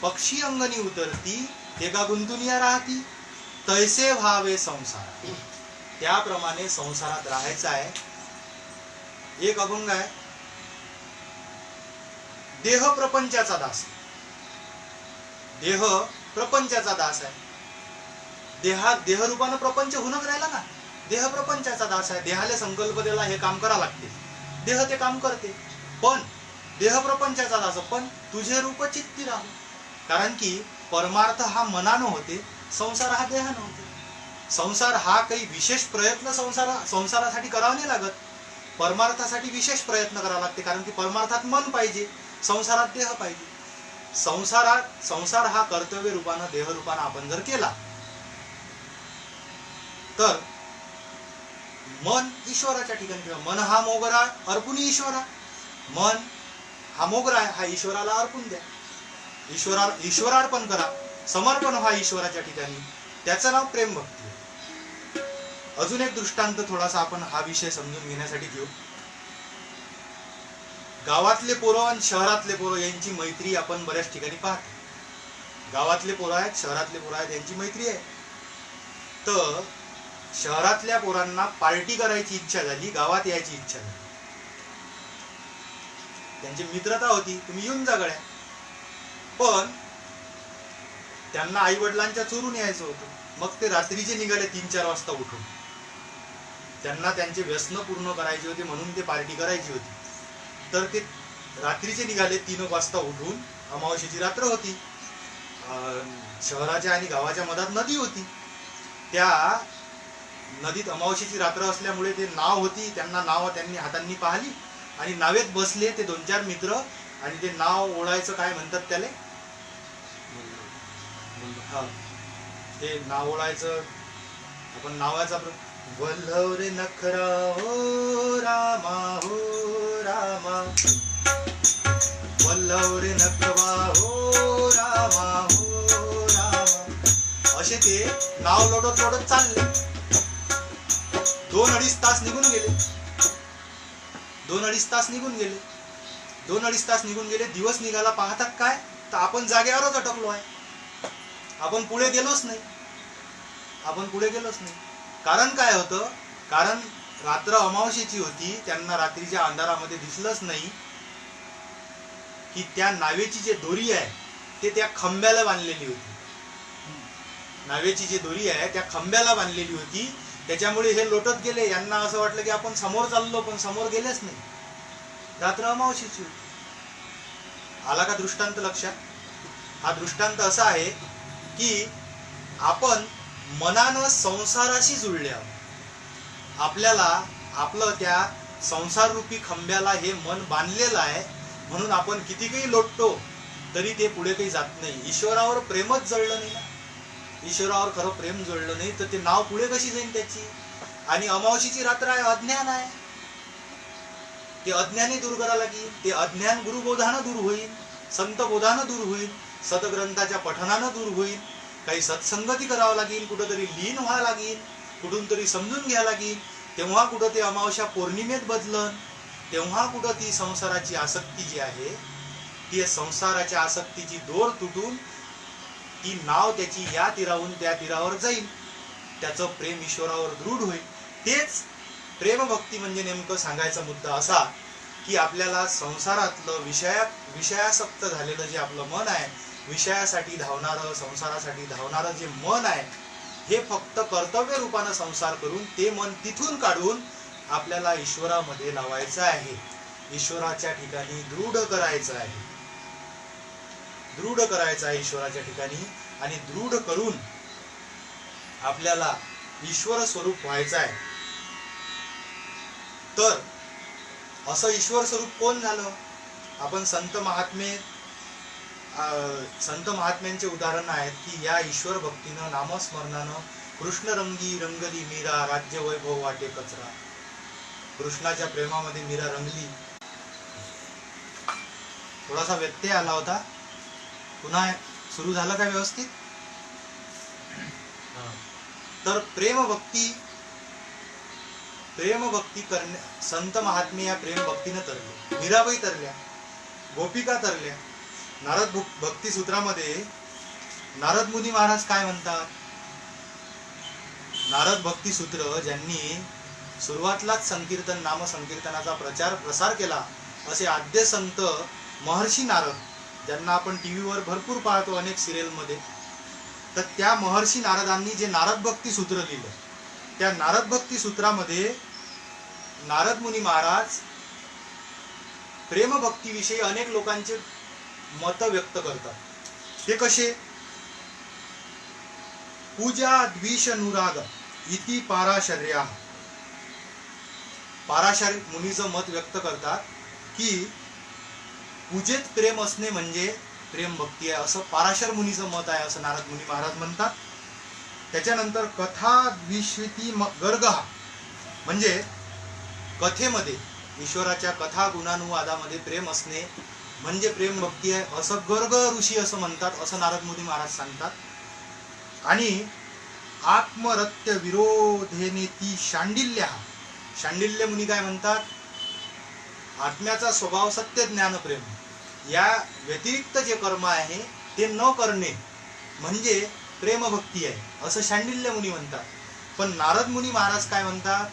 पक्षी अंगणी उतरती ते का गुंतुनिया राहती. तैसे व्हावे संसार. त्याप्रमाणे संसारात राहायचं आहे. एक अभंग आहे, देह प्रपंचाचा दास. देह प्रपंचाचा दास आहे. देहरूपानं प्रपंच होऊनच राहिला ना. देह प्रपंचाचा दास आहे. देहाले संकल्प दिला, हे काम करा लागते, देह ते काम करते. पण देह प्रपंचाचा दास, पण तुझे रूप चित्ती राहू. कारण की परमार्थ हा मनानं होते, संसार हा देहानं होते. संसार हा काही विशेष प्रयत्न संसारासाठी करावा नाही लागत. परमार्थासाठी विशेष प्रयत्न करावा लागते, कारण की परमार्थात मन पाहिजे, संसारात देह पाहिजे. संसार हा कर्तव्य रूपानं, देह रूपानं आपण जर केला तर मन ईश्वराच्या ठिकाणी ठेवा. मन हा मोगरा अर्पुनी ईश्वरा. मन हा मोगरा आहे, हा ईश्वराला अर्पून द्या. ईश्वरार्पण करा, समर्पण व्हा ईश्वराच्या ठिकाणी. त्याचं नाव प्रेम भक्ती. अजून एक दृष्टांत थोडासा आपण हा विषय समजून घेण्यासाठी घेऊ. गावातले पोरं आणि शहरातले पोरं यांची मैत्री आपण बऱ्याच ठिकाणी पाहतो. गावातले पोरं आहेत, शहरातले पोरं आहेत, यांची मैत्री आहे. तर शहरातल्या पोरांना पार्टी करायची इच्छा झाली, गावात यायची इच्छा झाली. त्यांची मित्रता होती, तुम्ही येऊन जा गड्या. पण त्यांना आई वडिलांच्या चोरून यायचं होतं. मग ते रात्रीचे निघाले 3-4 वाजता उठून. त्यांना त्यांचे व्यसन पूर्ण करायचे होते म्हणून ते पार्टी करायची होती. तर ते रात्रीचे निघाले 3 वाजता उठून. अमावस्येची रात्र होती. शहराच्या आणि गावाच्या मधात नदी होती. त्या नदीत अमावस्येची रात्र असल्यामुळे ते नाव होती. त्यांनी हातांनी पाहिली आणि नावेत बसले ते 2-4 मित्र. आणि ते नाव ओढायचं काय म्हणतात त्याले, ते नाव ओढायचं आपण नावाचा वल्लव रे नखरा हो रामा वल्लव रे नखवा हो रामा. असे ते नाव लोटत लोटत चालले. 2-2.5 तास निघून गेले. 2-2.5 तास निघून गेले. दिवस निघाला. पाहतात काय तर आपण जागेवरच अटकलो आहे. आपण पुढे गेलोच नाही. कारण काय होतं, कारण रात्र अमावस्येची होती. त्यांना रात्रीच्या अंधारामध्ये दिसलंच नाही की त्या नावेची जी दोरी आहे ते त्या खांब्याला बांधलेली होती. नावेची जी दोरी आहे त्या खांब्याला बांधलेली होती. त्याच्यामुळे हे लोटत गेले. यांना असं वाटलं की आपण समोर चाललो, पण समोर गेलेच नाही. रात्र अमावस्येची होती. आला का दृष्टांत लक्षात? हा दृष्टांत असा आहे की आपण मनानं संसाराशी जुळले आहोत. आपल्याला आपलं त्या संसार रूपी खांब्याला हे मन बांधलेलं आहे. म्हणून आपण किती काही लोटतो तरी ते पुढे काही जात नाही. ईश्वरावर प्रेमच जळलं नाही ना. ईश्वरावर खरं प्रेम जुळलं नाही तर ते नाव पुढे कशी जाईल त्याची. आणि अमावस्येची रात्र आहे, अज्ञान आहे. ते अज्ञानी दूर करावं लागेल. ते अज्ञान गुरुबोधानं दूर होईल, संत बोधानं दूर होईल, सतग्रंथाच्या पठनानं दूर होईल. काही सत्संगती करावं लागेल, कुठंतरी लीन व्हावं लागेल, कुठून तरी समजून घ्यावं लागेल. तेव्हा कुठं ते अमावस्या पौर्णिमेत बदलन. तेव्हा कुठं ती संसाराची आसक्ती जी आहे ती संसाराच्या आसक्तीची दोर तुटून ती नाव त्याची या तीराहून त्या तीरावर जाईल. त्याचं प्रेम ईश्वरावर दृढ होईल. तेच प्रेमभक्ती म्हणजे नेमकं सांगायचा मुद्दा असा की आपल्याला संसारातलं विषयासक्त झालेलं जे आपलं मन आहे, विषयासाठी धावणारं, संसारासाठी धावणारं जे मन आहे, हे फक्त कर्तव्य रूपानं संसार करून ते मन तिथून काढून आपल्याला ईश्वरामध्ये लावायचं आहे. ईश्वराच्या ठिकाणी दृढ करायचं आहे. ईश्वराच्या ठिकाणी. आणि दृढ करून आपल्याला ईश्वर स्वरूप व्हायचं आहे. तर असं ईश्वर स्वरूप कोण झालं? आपण संत महात्म्यांचे उदाहरण आहेत की या ईश्वर भक्तीनं, नामस्मरणानं कृष्णरंगी रंगली मीरा, राज्य वैभव वाटे कचरा. कृष्णाच्या प्रेमामध्ये मीरा रंगली. थोडासा व्यत्यय आला होता. पुन्हा सुरू झालं का व्यवस्थित? तर प्रेमभक्ती करणे, संत महात्मे या प्रेम भक्तीनं तरले. मीराबाई तरल्या, गोपिका तरल्या. नारद भक्ती सूत्रामध्ये नारद मुनी महाराज काय म्हणतात? नारद भक्ती सूत्र ज्यांनी सुरुवातलाच संकीर्तन, नाम संकीर्तनाचा प्रसार केला असे आद्य संत महर्षी नारद, ज्यांना आपण टीव्हीवर भरपूर पाहतो अनेक सिरियल मध्ये. तर त्या महर्षी नारदांनी जे नारद भक्ती सूत्र लिहिलं, त्या नारद भक्ती सूत्रामध्ये नारद मुनी महाराज प्रेमभक्तीविषयी अनेक लोकांचे मत व्यक्त करतात. ते कसे? पूजा द्विष अनुराग इति पाराशर्या. पाराशर मुनीचं मत व्यक्त करतात की पूजेत प्रेम असणे म्हणजे प्रेम भक्ती आहे, असं पाराशर मुनीचं मत आहे, असं नारद मुनी महाराज म्हणतात. त्याच्यानंतर कथा द्विष्विती गर्ग, म्हणजे कथेमध्ये ईश्वराच्या कथा गुणानुवादामध्ये प्रेम असणे म्हणजे प्रेम भक्ती आहे, असं गर्ग ऋषी असं म्हणतात, असं नारद मुनी महाराज सांगतात. आणि आत्मरत्य विरोधेने ती शांडिल्य. शांडिल्य मुनी काय म्हणतात? आत्म्याचा स्वभाव सत्य ज्ञान प्रेम, या व्यतिरिक्त जे कर्म आहे ते न करणे म्हणजे प्रेमभक्ती आहे, असं शांडिल्य मुनी म्हणतात. पण नारद मुनी महाराज काय म्हणतात?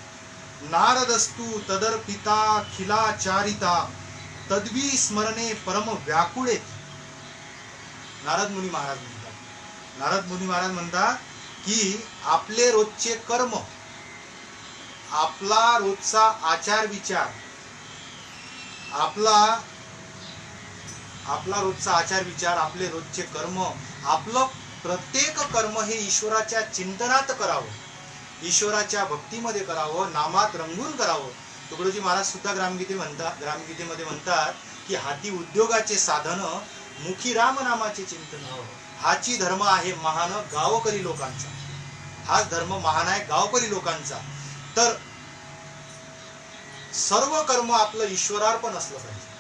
नारदस्तु तदर्पिता खिलाचारिता तद्वी स्मरणे परम व्याकुळे. नारद मुनी महाराज म्हणतात की आपले रोजचे कर्म, आपला रोजचा आचार विचार, आपला रोजचा आचार विचार, आपले रोजचे कर्म, आपलं प्रत्येक कर्म हे ईश्वराच्या चिंतनात करावं, ईश्वराच्या भक्तीमध्ये करावं, नामात रंगून करावं. तुकडोजी महाराज सुद्धा ग्रामगीतेमध्ये म्हणतात की हाती उद्योगाचे साधन, मुखी राम नामाचे चिंतन. हाची धर्म आहे महान गावकरी लोकांचा. हाच धर्म महान आहे गावकरी लोकांचा. तर सर्व कर्म आपलं ईश्वरार्पण असलं पाहिजे.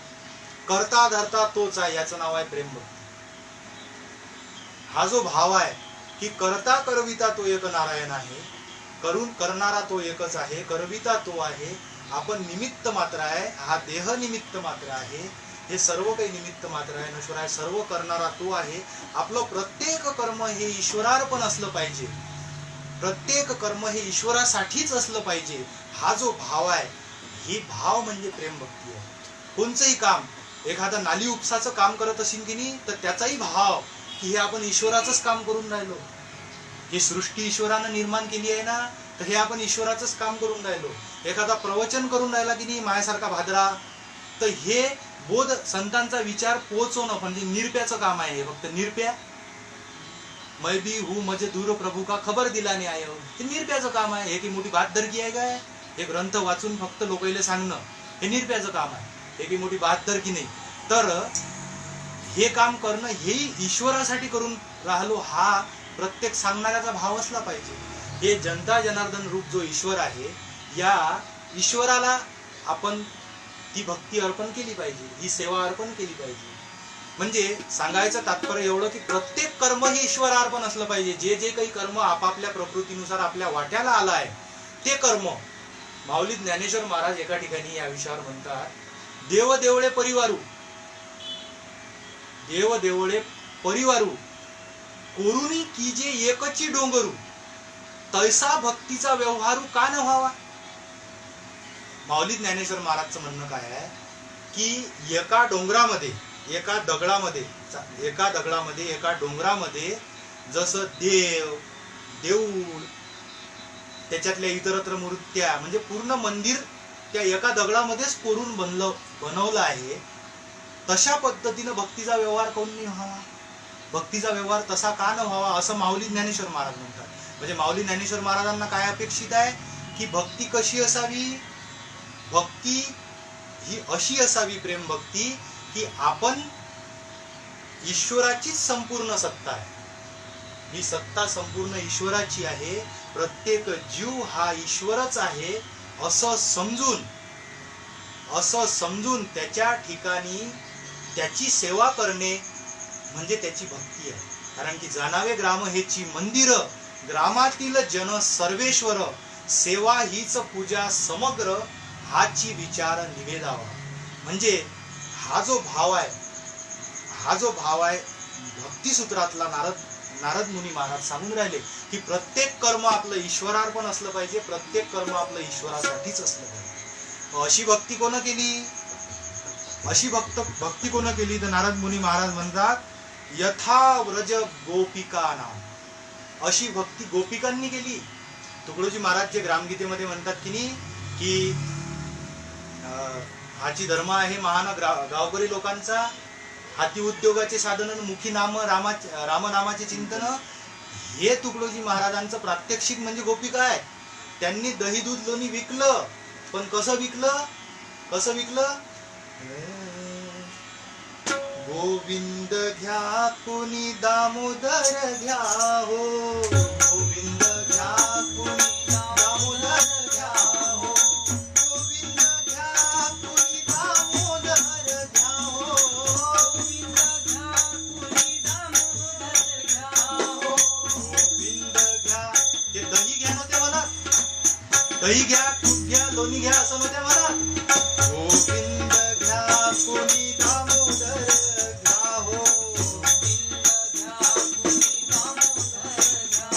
करता धरता तोच आहे, याचं नाव आहे प्रेमभक्ती. हा जो भाव आहे की करता करविता तो एक नारायण आहे, करून करणारा तो एकच आहे, करविता तो आहे, आपण निमित्त मात्र आहे, हा देह निमित्त मात्र आहे, हे सर्व काही निमित्त मात्र आहे, नश्वर आहे, सर्व करणारा तो आहे. आपलं प्रत्येक कर्म हे ईश्वरार्पण असलं पाहिजे, प्रत्येक कर्म हे ईश्वरासाठीच असलं पाहिजे. हा जो भाव आहे, ही भाव म्हणजे प्रेमभक्ती आहे. कोणचंही काम, एखादा नाली उपसाचं काम करत असेल की नाही, तर त्याचाही भाव की हे आपण ईश्वराचंच काम करून राहिलो, ही सृष्टी ईश्वरानं निर्माण केली आहे ना, तर हे आपण ईश्वराचंच काम करून राहिलो. एखादा प्रवचन करून राहिला की नाही माझ्यासारखा भादरा, तर हे बोध संतांचा विचार पोहोचवणं म्हणजे निर्प्याचं काम आहे. फक्त निर्प्या, मैं भी हूँ मजे दूर प्रभू का खबर दिलाने आयो, हे निर्प्याचं काम आहे. हे की मोठी बातदरकी आहे काय? हे ग्रंथ वाचून फक्त लोकांना सांगणं हे निर्प्याचं काम आहे, हे की मोठी बातदरकी नाही. तर हे काम करणं हे ईश्वरासाठी करून राहिलो, हा प्रत्येक सांगणाऱ्याचा भाव असला पाहिजे. हे जनता जनार्दन रूप जो ईश्वर आहे, या ईश्वराला आपण ती भक्ती अर्पण केली पाहिजे, ही सेवा अर्पण केली पाहिजे. म्हणजे सांगायचं तात्पर्य एवढं की प्रत्येक कर्म हे ईश्वरार्पण असलं पाहिजे. जे जे काही कर्म आपापल्या प्रकृतीनुसार आपल्या वाट्याला आला आहे ते कर्म. माऊली ज्ञानेश्वर महाराज एका ठिकाणी या विषयावर म्हणतात, देव देवळे परिवारू, देव देवळे परिवारू, कोरुनी कीजे एकची डोंगरू, तैसा भक्तीचा व्यवहारू का न व्हावा. माऊली ज्ञानेश्वर महाराजचं म्हणणं काय आहे की एका डोंगरामध्ये, एका दगडामध्ये, एका डोंगरामध्ये जसं देव, देऊळ, त्याच्यातल्या इतरत्र मूर्त्या, म्हणजे पूर्ण मंदिर त्या एका दगडामध्येच कोरून बनवलं आहे, तशा पद्धतीनं भक्तीचा व्यवहार कोण नाही व्हावा, भक्तीचा व्यवहार तसा का न व्हावा, असं माऊली ज्ञानेश्वर महाराज म्हणतात. म्हणजे माऊली ज्ञानेश्वर महाराजांना काय अपेक्षित आहे की भक्ती कशी असावी, भक्ती ही अशी असावी, प्रेम भक्ती, की आपण ईश्वराचीच संपूर्ण सत्ता आहे, ही सत्ता संपूर्ण ईश्वराची आहे, प्रत्येक जीव हा ईश्वरच आहे असं समजून त्याच्या ठिकाणी त्याची सेवा करणे म्हणजे त्याची भक्ती आहे. कारण की जाणावे ग्राम हेची मंदिर, ग्रामातील जन सर्वेश्वर, सेवा हीच पूजा समग्र, हाची विचार निवेदावा. म्हणजे हा जो भाव आहे भक्ती सूत्रातला नारद मुनी महाराज सांगून राहिले की प्रत्येक कर्म आपलं ईश्वरार्पण असलं पाहिजे, प्रत्येक कर्म आपलं ईश्वरासाठीच असलं पाहिजे. अशी भक्ती कोण केली, अशी भक्ती कोण केली, तर नारद मुनी महाराज म्हणतात, यथा व्रज गोपिका नाम, अशी भक्ती गोपिकांनी केली. तुकडोजी महाराज जे ग्रामगीतेमध्ये म्हणतात की नाही की हाची धर्म आहे महान गावकरी लोकांचा, हाती उद्योगाचे साधन, मुखी नाम रामनामाचे चिंतन, हे तुकडोजी महाराजांचं प्रात्यक्षिक म्हणजे गोपिका आहे. त्यांनी दही दूध लोणी विकलं, पण कसं विकलं, गोविंद घ्या कुणी दामोदर घ्या हो, गोविंद घ्या कुणी दामोदर घ्या हो, गोविंद घ्या कुणी दामोदर घ्या हो, गोविंद घ्या कुणी दामोदर घ्या हो, गोविंद घ्या. ते दही घ्या नव्हते म्हणा, दही घ्या, तूप घ्या, लोणी घ्या असं नव्हते म्हणा, गोविंद घ्या कुणी दामोदर घ्या हो, गोविंद घ्या कुणी दामोदर घ्या.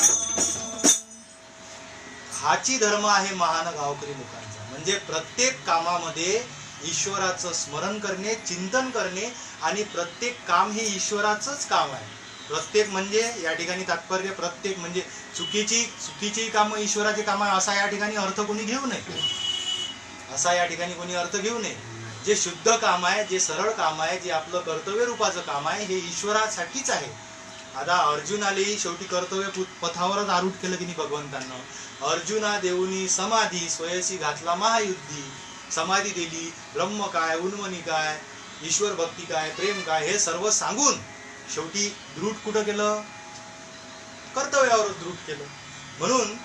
हाची धर्म आहे महान गावकरी लोकांचा. म्हणजे प्रत्येक कामामध्ये ईश्वराचं स्मरण करणे, चिंतन करणे, आणि प्रत्येक काम हे ईश्वराचंच काम आहे. प्रत्येक म्हणजे या ठिकाणी तात्पर्य प्रत्येक म्हणजे चुकीची कामं ईश्वराची कामं असा या ठिकाणी अर्थ कोणी घेऊ नये. असा या ठिकाणी कोणी अर्थ घेऊ नये. जे शुद्ध काम आहे, जे सरळ काम आहे, जे आपलं कर्तव्य रूपाचं काम आहे, हे ईश्वरासाठीच आहे. आता अर्जुनालाही शेवटी कर्तव्य पथावरच आरूढ केलं की नाही भगवंतांना. अर्जुना देऊनी समाधी स्वयंसी घातला महायुद्धी. समाधी दिली, ब्रह्म काय, उन्मनी काय, ईश्वर भक्ती काय, प्रेम काय, हे सर्व सांगून शेवटी दृढ कुठं केलं? कर्तव्यावर दृढ केलं. म्हणून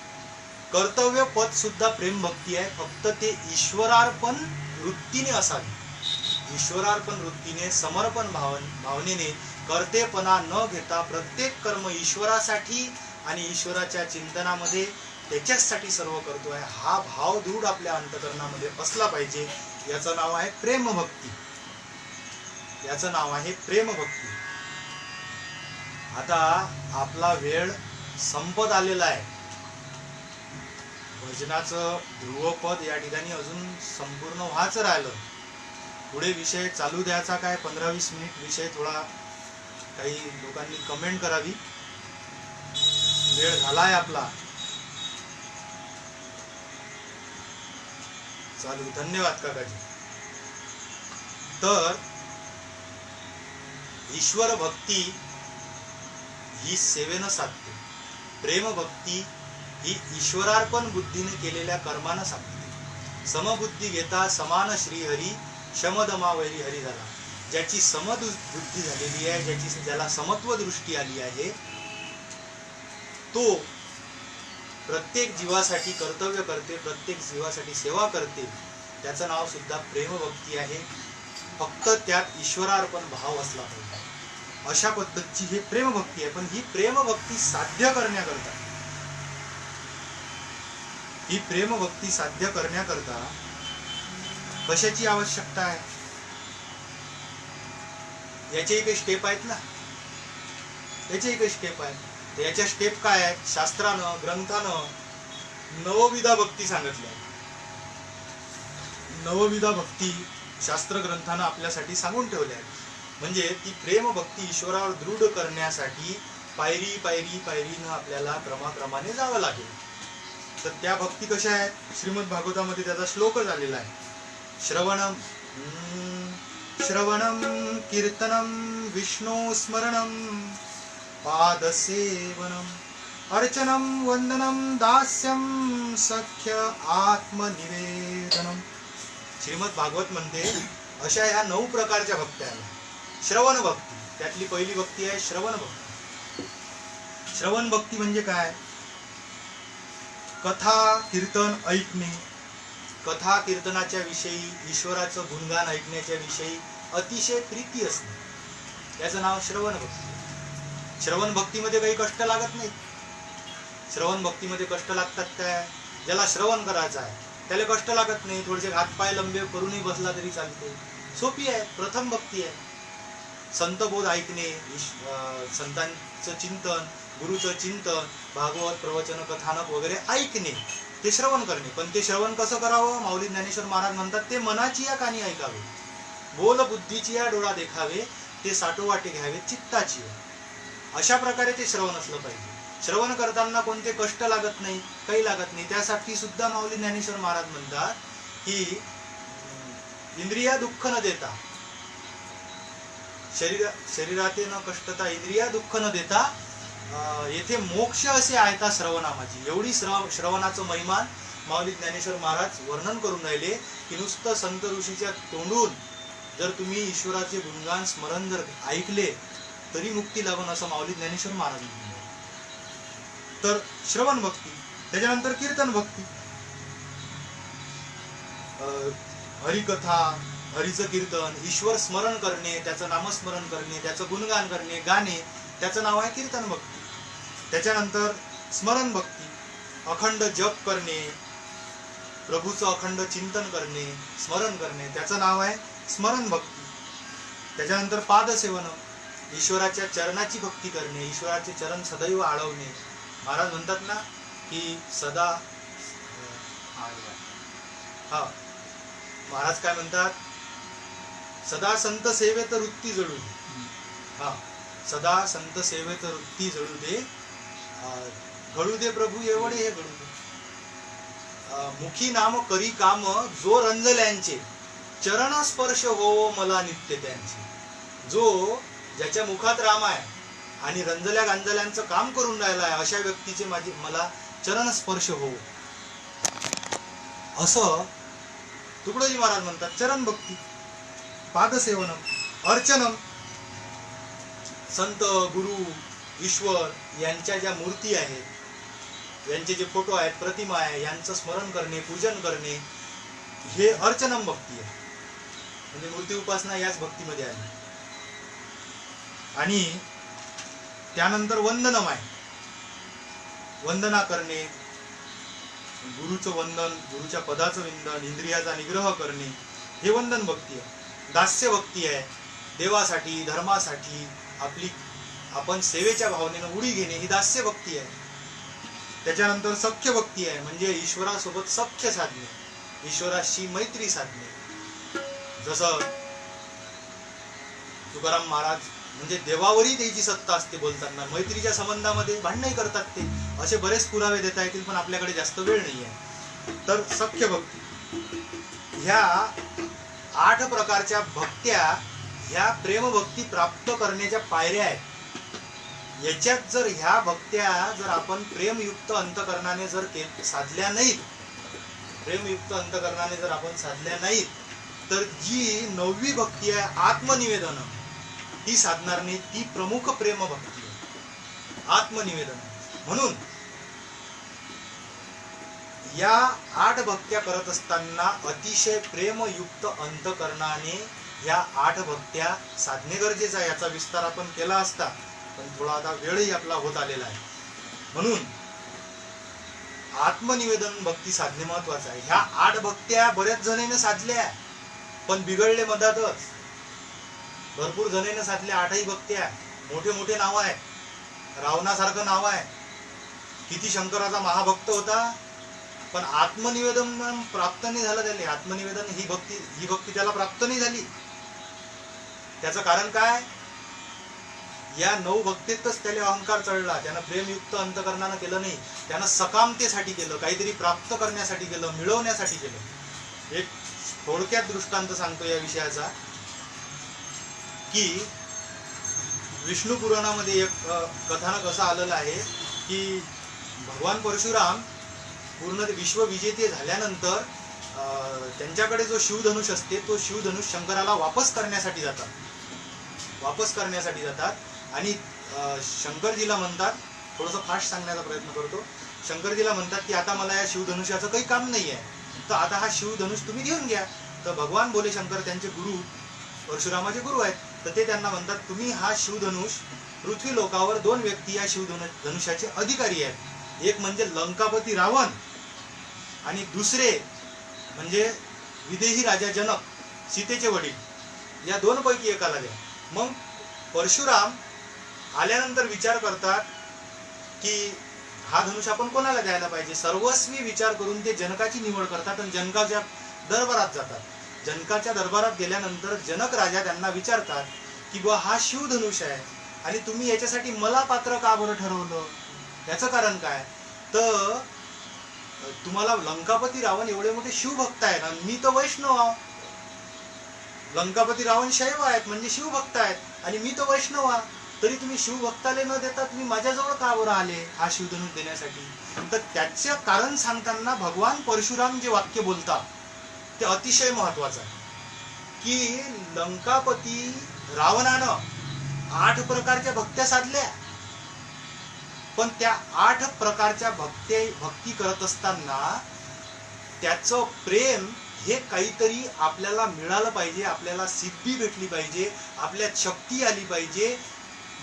कर्तव्य पद सुद्धा प्रेम भक्ती आहे, फक्त ते ईश्वरार्पण वृत्तीने असावी. ईश्वरार्पण वृत्तीने, समर्पण भावनेने, कर्तेपणा न घेता प्रत्येक कर्म ईश्वरासाठी आणि ईश्वराच्या चिंतनामध्ये त्याच्यासाठी सर्व करतोय हा भाव दृढ आपल्या अंतकरणामध्ये असला पाहिजे. याचं नाव आहे प्रेमभक्ती. याचं नाव आहे प्रेमभक्ती. आता आपला वेळ संपत आलेला आहे. भजनाचं ध्रुवपद या ठिकाणी अजून संपूर्ण व्हायचं राहिलं. पुढे विषय चालू द्यायचा काय 15-20 मिनिट विषय थोडा काही लोकांनी कमेंट करावी. वेळ झालाय आपला. चालू. धन्यवाद काकाजी. तर ईश्वर भक्ती ही सेवेनं साधते. प्रेम भक्ती ही ईश्वरार्पण बुद्धीने केलेल्या कर्मानं साधते. समबुद्धी घेता समान श्रीहरी शमदमावैरी हरी झाला. ज्याची समबुद्धी झालेली आहे, ज्याला समत्व दृष्टी आली आहे, तो प्रत्येक जीवासाठी कर्तव्य करते, प्रत्येक जीवासाठी सेवा करते. त्याचं नाव सुद्धा प्रेमभक्ती आहे. फक्त त्यात ईश्वरार्पण भाव असला पाहिजे. अशा पद्धतीची ही प्रेमभक्ती आहे. पण ही प्रेमभक्ती साध्य करण्याकरता कशाची आवश्यकता आहे? याचे काही स्टेप आहेत ना. याचे काही स्टेप आहेत. याच्या स्टेप काय आहेत? शास्त्रानं, ग्रंथानं नवविधा भक्ती सांगितली आहे. नवविधा भक्ती शास्त्र ग्रंथानं आपल्यासाठी सांगून ठेवल्या आहेत. म्हणजे ती प्रेम भक्ती ईश्वरावर दृढ करण्यासाठी पायरीनं आपल्याला क्रमाक्रमाने जावं लागेल. तर त्या भक्ती कशा आहेत? श्रीमद भागवतामध्ये त्याचा श्लोक झालेला आहे. श्रवणम कीर्तनम विष्णू स्मरणम पादसेवनम अर्चनम वंदनम दास्यम सख्य आत्मनिवेदनम. श्रीमद भागवत म्हणते अशा ह्या 9 प्रकारच्या भक्त्या आहेत. श्रवण भक्ती त्यातली पहिली भक्ती आहे श्रवण भक्ती. श्रवण भक्ती म्हणजे काय? कथा कीर्तन ऐकणे. कथा कीर्तनाच्या विषयी, ईश्वराचं गुणगान ऐकण्याच्या विषयी अतिशय प्रीती असणे, याचं नाव श्रवण भक्ती. श्रवण भक्तीमध्ये काही कष्ट लागत नाही. श्रवण भक्तीमध्ये कष्ट लागतात काय? ज्याला श्रवण करायचं आहे त्याला कष्ट लागत नाही. थोडेसे हातपाय लंबे करूनही बसला तरी चालते. सोपी आहे. प्रथम भक्ती आहे. संतबोध ऐकणे, संतांचं चिंतन, गुरुचं चिंतन, भागवत प्रवचन कथानक वगैरे ऐकणे, ते श्रवण करणे. पण ते श्रवण कसं करावं? माऊली ज्ञानेश्वर महाराज म्हणतात ते मनाची या कानी ऐकावे, बोल बुद्धीची या डोळा देखावे, ते साठोवाटे घ्यावे चित्ताची. अशा प्रकारे ते श्रवण असलं पाहिजे. श्रवण करताना कोणते कष्ट लागत नाही, काही लागत नाही. त्यासाठी सुद्धा माऊली ज्ञानेश्वर महाराज म्हणतात की इंद्रिया दुःख न देता, शरीराते न कष्टता इंद्रिया दुःख न देता येथे मोक्ष असे आहेता श्रवणामाची. एवढी श्रवणाचं महिमान माऊली ज्ञानेश्वर महाराज वर्णन करून राहिले की नुसतं संत ऋषीच्या तोंडून जर तुम्ही ईश्वराचे गुणगान स्मरण जर ऐकले तरी मुक्ती लाभन, असं माऊली ज्ञानेश्वर महाराज म्हणतात. तर श्रवण भक्ती. त्याच्यानंतर कीर्तन भक्ती. हरिकथा, हरीचं कीर्तन, ईश्वर स्मरण करणे, त्याचं नामस्मरण करणे, त्याचं गुणगान करणे, गाणे, त्याचं नाव आहे कीर्तन भक्ती. त्याच्यानंतर स्मरण भक्ती. अखंड जप करणे, प्रभूचं अखंड चिंतन करणे, स्मरण करणे, त्याचं नाव आहे स्मरण भक्ती. त्याच्यानंतर पादसेवन, ईश्वराच्या चरणाची भक्ती करणे, ईश्वराचे चरण सदैव आळवणे. महाराज म्हणतात ना की सदा महाराज काय म्हणतात? सदा संत सेवेत वृत्ती जडू. सदा संत सेवेत वृत्ती जळू दे, घडू दे प्रभू एवढे हे घडू दे. मुखी नाम करी काम जो रंजल्यांचे, चरण स्पर्श हो मला नित्य त्यांचे. जो ज्याच्या मुखात राम आहे आणि रंजल्या गांजल्यांचं काम करून राहिला आहे, अशा व्यक्तीचे मला चरण स्पर्श हो, असं तुकडोजी महाराज म्हणतात. चरण भक्ती, पादसेवनम, अर्चनम. संत, गुरु, ईश्वर यांच्या ज्या मूर्ती आहेत, यांचे जे फोटो आहेत, प्रतिमा आहे, यांचं स्मरण करणे, पूजन करणे, हे अर्चनम भक्ती आहे. म्हणजे मूर्ती उपासना याच भक्तीमध्ये आहे. आणि त्यानंतर वंदनम आहे. वंदना करणे, गुरुचं वंदन, गुरुच्या पदाचं वंदन, इंद्रियाचा निग्रह करणे, हे वंदन भक्ती आहे. दास्य भक्ती आहे. देवासाठी, धर्मासाठी आपण सेवेच्या भावनेनं उडी घेणे, ही दास्य भक्ती आहे. त्याच्यानंतर सख्य भक्ती आहे. म्हणजे ईश्वरासोबत सख्य साधणे, ईश्वराशी मैत्री साधणे. जसं तुकाराम महाराज म्हणजे देवावरही त्याची सत्ता असते बोलताना, मैत्रीच्या संबंधामध्ये भांडणही करतात ते. असे बरेच पुरावे देता येतील, पण आपल्याकडे जास्त वेळ नाही आहे. तर सख्य भक्ती, ह्या 8 प्रकारच्या भक्त्या, ह्या प्रेमभक्ती प्राप्त करण्याच्या पायऱ्या आहेत. याच्यात जर ह्या भक्त्या जर आपण प्रेमयुक्त अंतकरणाने जर साधल्या नाहीत, प्रेमयुक्त अंतकरणाने जर आपण साधल्या नाहीत, तर जी 9वी भक्ती आहे आत्मनिवेदन, ती साधणार नाही. ती प्रमुख प्रेम भक्ती आहे, आत्मनिवेदन. म्हणून या 8 भक्त्या करत असताना अतिशय प्रेमयुक्त अंतकरणाने या 8 भक्त्या साधणे गरजेचं आहे. याचा विस्तार आपण केला असता, पण थोडा आता वेळही आपला होत आलेला आहे. म्हणून आत्मनिवेदन भक्ती साधणे महत्वाचं आहे. ह्या 8 भक्त्या बऱ्याच जणांनी साधल्या, पण बिघडले मधातच. भरपूर जणांनी साधल्या 8ही भक्त्या. मोठे मोठे नाव आहे, रावणासारखं नाव आहे. किती शंकराचा महाभक्त होता, पण आत्मनिवेदन प्राप्त नाही झालं त्याला. आत्मनिवेदन ही भक्ती त्याला प्राप्त नाही झाली. त्याचं कारण काय? या 9 भक्तीतच त्याला अहंकार चढला. त्यानं प्रेमयुक्त अंतकरणानं केलं नाही, त्यानं सकामतेसाठी केलं, काहीतरी प्राप्त करण्यासाठी केलं, मिळवण्यासाठी केलं. एक थोडक्यात दृष्टांत सांगतो या विषयाचा, की विष्णू पुराणामध्ये एक कथानक असं आलेलं आहे की भगवान परशुराम पूर्ण विश्व विजेते झाल्यानंतर त्यांच्याकडे जो शिवधनुष असते, तो शिवधनुष शंकराला वापस करण्यासाठी जातात. आणि शंकरजीला म्हणतात, थोडंसं फास्ट सांगण्याचा प्रयत्न करतो, शंकरजीला म्हणतात की आता मला या शिवधनुष्याचं काही काम नाही आहे, तर आता हा शिवधनुष तुम्ही घेऊन घ्या. तर भगवान बोले शंकर, त्यांचे गुरु परशुरामाचे गुरु आहेत, तर ते त्यांना म्हणतात तुम्ही हा शिवधनुष, पृथ्वी लोकावर 2 व्यक्ती या शिवधनुष्याचे अधिकारी आहेत. एक म्हणजे लंकापती रावण, आणि दुसरे म्हणजे विदेही राजा जनक, सीतेचे वडील. या 2 पैकी एकाला द्या. मग परशुराम आल्यानंतर विचार करतात की हा धनुष आपण कोणाला द्यायला पाहिजे. सर्वस्वी विचार करून ते जनकाची निवड करतात आणि जनकाच्या दरबारात जातात. जनकाच्या दरबारात गेल्यानंतर जनक राजा त्यांना विचारतात की बुवा हा शिवधनुष आहे आणि तुम्ही याच्यासाठी मला पात्र का बरं ठरवलं, याचं कारण काय. तर तुम्हाला लंकापती रावण एवढे मोठे शिवभक्त आहे ना, मी तर वैष्णव आहे. लंकापती रावण शैव आहेत म्हणजे शिवभक्त आहेत, आणि मी तर वैष्णव आहे. तरी तुम्ही शिवभक्ताले न देता तुम्ही माझ्याजवळ का बरं आले हा शिवधनुष देण्यासाठी. तर त्याचं कारण सांगताना भगवान परशुराम जे वाक्य बोलतात ते अतिशय महत्वाचं आहे, की लंकापती रावणानं 8 प्रकारच्या भक्त्या साधल्या, पण त्या 8 प्रकारच्या भक्ती करत असताना त्याचं प्रेम हे काहीतरी आपल्याला मिळालं पाहिजे, आपल्याला सिद्धी भेटली पाहिजे, आपल्यात शक्ती आली पाहिजे.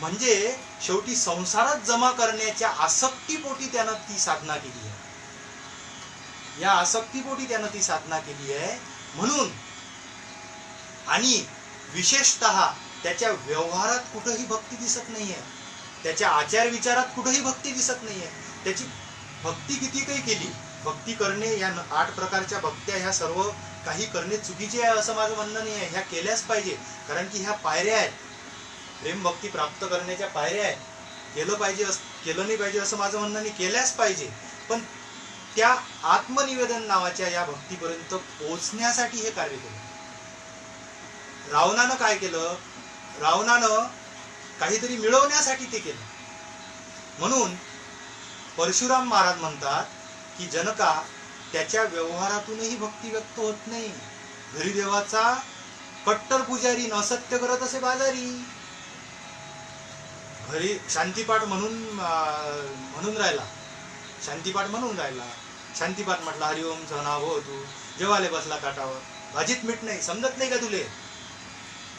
म्हणजे शेवटी संसारात जमा करण्याच्या आसक्तीपोटी त्यानं ती साधना केली आहे. या आसक्तीपोटी त्यानं ती साधना केली आहे. म्हणून आणि विशेषतः त्याच्या व्यवहारात कुठेही भक्ती दिसत नाहीये, त्याच्या आचार विचारात कुठेही भक्ती दिसत नाहीये. त्याची भक्ती किती काही केली, भक्ती करणे या 8 प्रकारच्या भक्त्या ह्या सर्व काही करणे चुकीचे आहे असं माझं म्हणणं नाही आहे. ह्या केल्याच पाहिजे, कारण की ह्या पायऱ्या आहेत. प्रेम भक्ती प्राप्त करण्याच्या पायऱ्या आहेत. केलं नाही पाहिजे असं माझं म्हणणं नाही, केल्याच पाहिजे. पण त्या आत्मनिवेदन नावाच्या या भक्तीपर्यंत पोहोचण्यासाठी हे कार्य केलं. रावणानं काय केलं? रावणानं काहीतरी मिळवण्यासाठी ते केलं. म्हणून परशुराम महाराज म्हणतात की जनका, त्याच्या व्यवहारातूनही भक्ती व्यक्त होत नाही. घरी देवाचा कट्टर पुजारी, न असत्य करत असे बाजारी. घरी शांतीपाठ म्हणून राहिला, शांतीपाठ म्हटला, हरिओमचं नाव हो तू, जेवाले बसला ताटावर, भाजीत मीठ नाही, समजत नाही का तुले?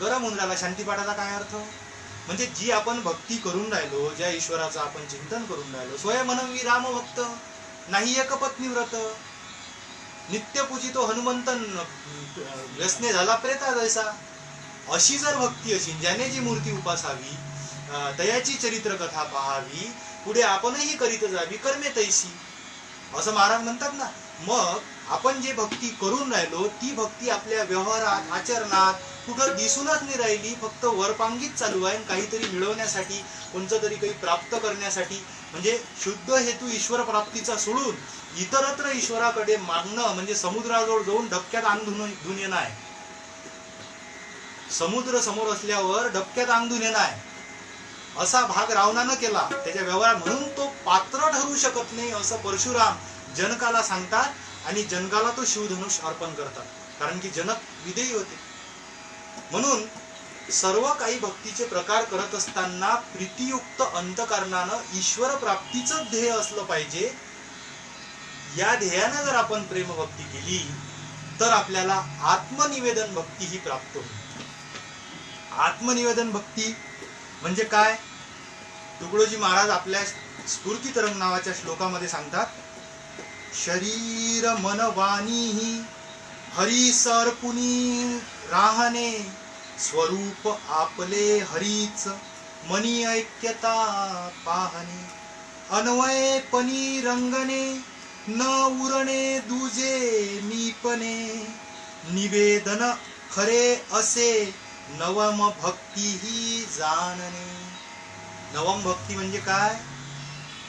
गरम होऊन राहिला. शांतीपाठाचा काय अर्थ? म्हणजे जी आपण भक्ती करून राहिलो, ज्या ईश्वराचं आपण चिंतन करून राहिलो, स्वयंमनवी राम भक्त, नाही एक पत्नी व्रत, नित्य पूजितो हनुमंतन, व्यसने झाला प्रेता जैसा, अशी जर भक्ती अशी, ज्याने जी मूर्ती उपासावी, दयाची चरित्र कथा पाहावी, पुढे आपणही करीत जावी कर्मे तैसी, असं महाराज म्हणतात ना. मग आपण जे भक्ती करून राहिलो, ती भक्ती आपल्या व्यवहारात, आचरणात कुठं दिसूनच नाही राहिली, फक्त वरपांगीच चालू आहे. काहीतरी मिळवण्यासाठी, कोणतं तरी काही प्राप्त करण्यासाठी, म्हणजे शुद्ध हेतू ईश्वर प्राप्तीचा सोडून इतरत्र ईश्वराकडे मागणं, म्हणजे समुद्राजवळ जाऊन डबक्यात अंग धुवून येणं आहे. समुद्र समोर असल्यावर डबक्यात अंग धुवून येणं आहे, असा भाग रावणानं केला त्याच्या व्यवहार. म्हणून तो पात्र ठरू शकत नाही असं परशुराम जनकाला सांगतात, आणि जनकाला तो शिवधनुष अर्पण करतात, कारण की जनक विदेयी होते. म्हणून सर्व काही भक्तीचे प्रकार करत असताना प्रीतियुक्त अंतकरणानं ईश्वर प्राप्तीचं ध्येय असलं पाहिजे. या ध्येयानं जर आपण प्रेमभक्ती केली तर आपल्याला आत्मनिवेदन भक्ती ही प्राप्त होईल. आत्मनिवेदन भक्ती म्हणजे काय? तुकडोजी महाराज आपल्या स्फूर्ती तरंग नावाच्या श्लोकामध्ये सांगतात, शरीर मन वाणी हरी सर्पुनी राहणे, स्वरूप आपले हरीच मनी ऐक्यता पाहणे, अन्वयपणी रंगणे न उरणे दुजे मीपणे, निवेदन खरे असे नवम भक्ती ही जाणणे. नवम भक्ती म्हणजे काय?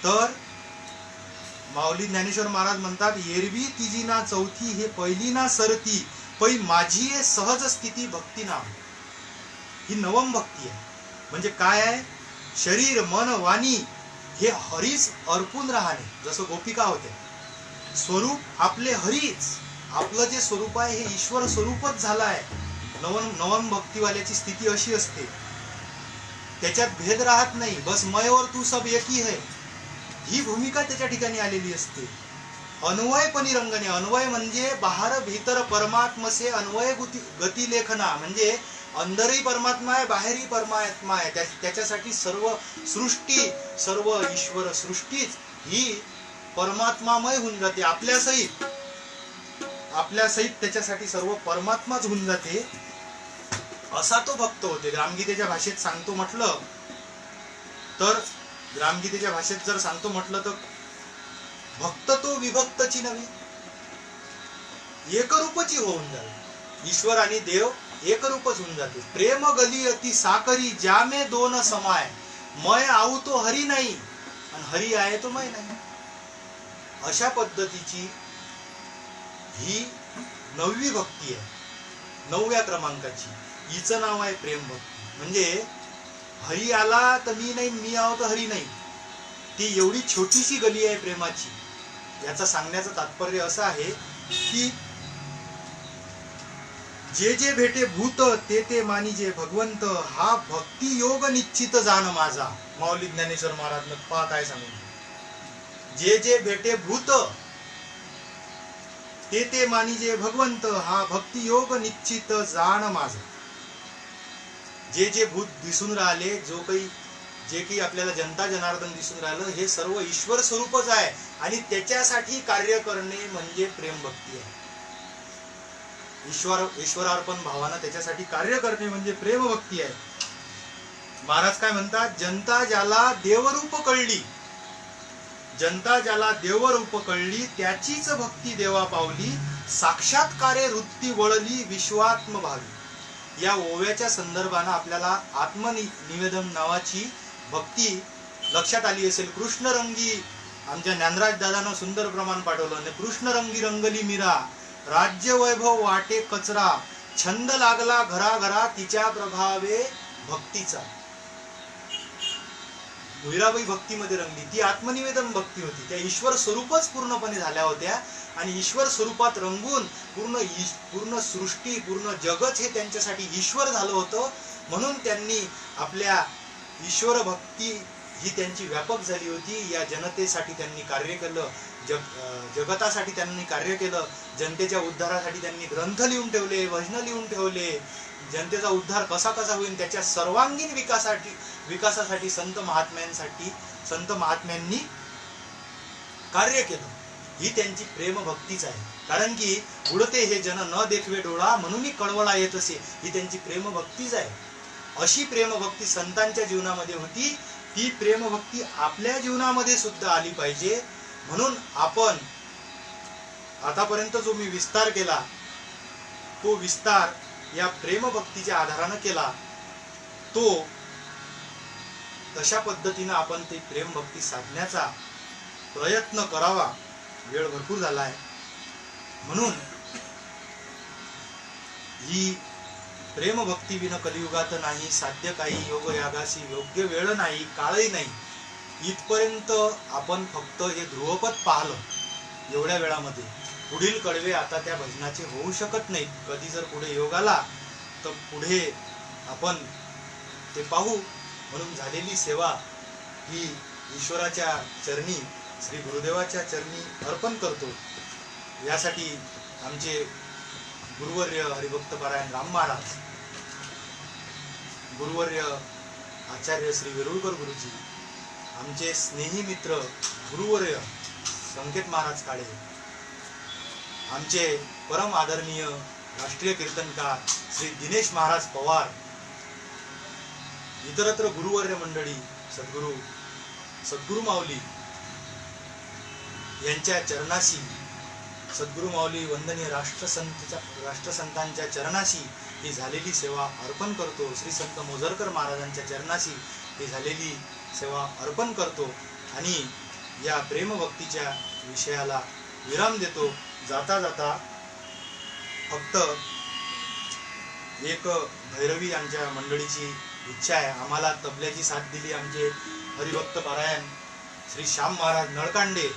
तर माऊली ज्ञानेश्वर महाराज म्हणतात, एरवी तिजी ना चौथी हे पहिली ना सरती, पै माझी हे सहज स्थिती भक्ती नाम. ही नवम भक्ती आहे. म्हणजे काय आहे? शरीर मन वाणी हे हरीच अर्पून राहणे, जसं गोपिका होते. स्वरूप आपले हरीच, आपलं जे स्वरूप आहे हे ईश्वर स्वरूपच झालं आहे. नवम भक्तीवाल्याची स्थिती अशी असते, त्याच्यात भेद राहत नाही, बस मैं और तू सब एकी है, ही भूमिका त्याच्या ठिकाणी आलेली असते. अन्वयपणी रंगणे, अन्वय म्हणजे बाहर भीतर परमात्मा से अन्वय गती लेखना, म्हणजे अंदरही परमात्मा आहे, बाहेरही परमात्मा आहे. त्याच्यासाठी सर्व सृष्टी, सर्व ईश्वर सृष्टीच ही परमात्मामय होऊन जाते. आपल्या सहित त्याच्यासाठी सर्व परमात्माच होऊन जाते, असा तो भक्त होते. ग्रामगीतेच्या भाषेत सांगतो म्हटलं तर, ग्रामगीतेच्या भाषेत जर सांगतो म्हटलं तर, भक्त तो विभक्तची नव्हे, एकरूपची होऊन जाते. ईश्वर आणि देव एकरूपच होऊन जाते. प्रेम गली अति साकरी, ज्यामे दोन समाय, मैं आऊ तो हरी नाही आणि हरी आहे तो मैं नाही. अशा पद्धतीची ही 9वी भक्ती आहे, 9व्या क्रमांकाची. हिचं नाव आहे प्रेम भक्ती. म्हणजे हरी आला तर मी नाही, मी आहो तर हरी नाही, ती एवढी छोटीशी गली आहे प्रेमाची. याचा सांगण्याचं तात्पर्य असं आहे की जे जे भेटे भूत ते ते मानिजे भगवंत, हा भक्ती योग निश्चित जाण माझा. माऊली ज्ञानेश्वर महाराज पहा काय सांगून, जे जे भेटे भूत ते ते मानिजे भगवंत, हा भक्ती योग निश्चित जाण माझा. जे जे भूत दिसून राहिले, जे काही आपल्याला जनता जनार्दन दिसून राहिलं, हे सर्व ईश्वर स्वरूपच आहे, आणि त्याच्यासाठी कार्य करणे म्हणजे प्रेम भक्ती आहे. ईश्वरार्पण भावानं त्याच्यासाठी कार्य करणे म्हणजे प्रेम भक्ती आहे. महाराज काय म्हणतात, जनता ज्याला देवरूप कळली, जनता ज्याला देवरूप कळली, त्याचीच भक्ती देवा पावली, साक्षात्कारे वृत्ती वळली विश्वात्म भावी. या ओव्याच्या संदर्भानं आपल्याला आत्मनिवेदन नावाची भक्ती लक्षात आली असेल. कृष्णरंगी आमच्या ज्ञानराज दादानं सुंदर प्रमाण पाठवलं. कृष्णरंगी रंगली मीरा, राज्य वैभव वाटे कचरा, छंद लागला घरा तिच्या प्रभावे भक्तीचा. मीराबाई भक्तीमध्ये रंगली. ती आत्मनिवेदन भक्ती होती. त्या ईश्वर स्वरूपच पूर्णपणे झाल्या होत्या आणि ईश्वर स्वरूपात रंगून पूर्ण सृष्टी, पूर्ण जगच हे त्यांच्यासाठी ईश्वर झालं होतं. म्हणून त्यांनी आपल्या ईश्वर भक्ती ही त्यांची व्यापक झाली होती. या जनतेसाठी त्यांनी कार्य केलं, जगतासाठी त्यांनी कार्य केलं. जनतेच्या उद्धारासाठी त्यांनी ग्रंथ लिहून ठेवले, भजनं लिहून ठेवले. जनतेचा उद्धार कसा होईल त्याच्या सर्वांगीण विकासासाठी संत महात्म्यांनी कार्य केलं. ही त्यांची प्रेमभक्तीच आहे. कारण की उडते हे जन न देखवे डोळा, म्हणून कळवळा येत असे. ही त्यांची प्रेमभक्तीच आहे. अशी प्रेमभक्ती संतांच्या जीवनामध्ये होती. ती प्रेमभक्ती आपल्या जीवनामध्ये सुद्धा आली पाहिजे. म्हणून आपण आतापर्यंत जो मी विस्तार केला, तो विस्तार या प्रेमभक्तीच्या आधारानं केला. तो तशा पद्धतीनं आपण ती प्रेमभक्ती साधण्याचा प्रयत्न करावा. वेळ भरपूर झाला आहे. म्हणून ही प्रेमभक्ती विना कलियुगात नाही साध्य काही, योग यागासी योग्य वेळ नाही, काळही नाही. इथपर्यंत आपण फक्त हे ध्रुवपद पाहलं. एवढ्या वेळामध्ये पुढील कडवे आता त्या भजनाचे होऊ शकत नाहीत. कधी जर पुढे योग आला तर पुढे आपण ते पाहू. म्हणून झालेली सेवा ही ईश्वराच्या चरणी, श्री गुरुदेवाच्या चरणी अर्पण करतो. यासाठी आमचे गुरुवर्य हरिभक्त पारायण राम महाराज, गुरुवर्य आचार्य श्री वेरुळकर गुरुजी, आमचे स्नेही मित्र गुरुवर्य संकेत महाराज काळे, आमचे परम आदरणीय राष्ट्रीय कीर्तनकार श्री दिनेश महाराज पवार, इतरत्र गुरुवर्य मंडळी, सद्गुरु माऊली यांच्या चरणाशी, सद्गुरु माऊली वंदनीय राष्ट्रसंतांच्या चरणाशी ही झालेली सेवा अर्पण करतो. श्री संत मोझरकर महाराजांच्या चरणाशी ही झालेली सेवा अर्पण करतो आणि या प्रेमभक्तीच्या विषयाला विराम देतो. जाता जाता फक्त एक भैरवी आमच्या मंडळीची इच्छा आहे. आम्हाला तबल्याची साथ दिली आमचे हरिभक्त पारायण श्री श्याम महाराज नळकांडे,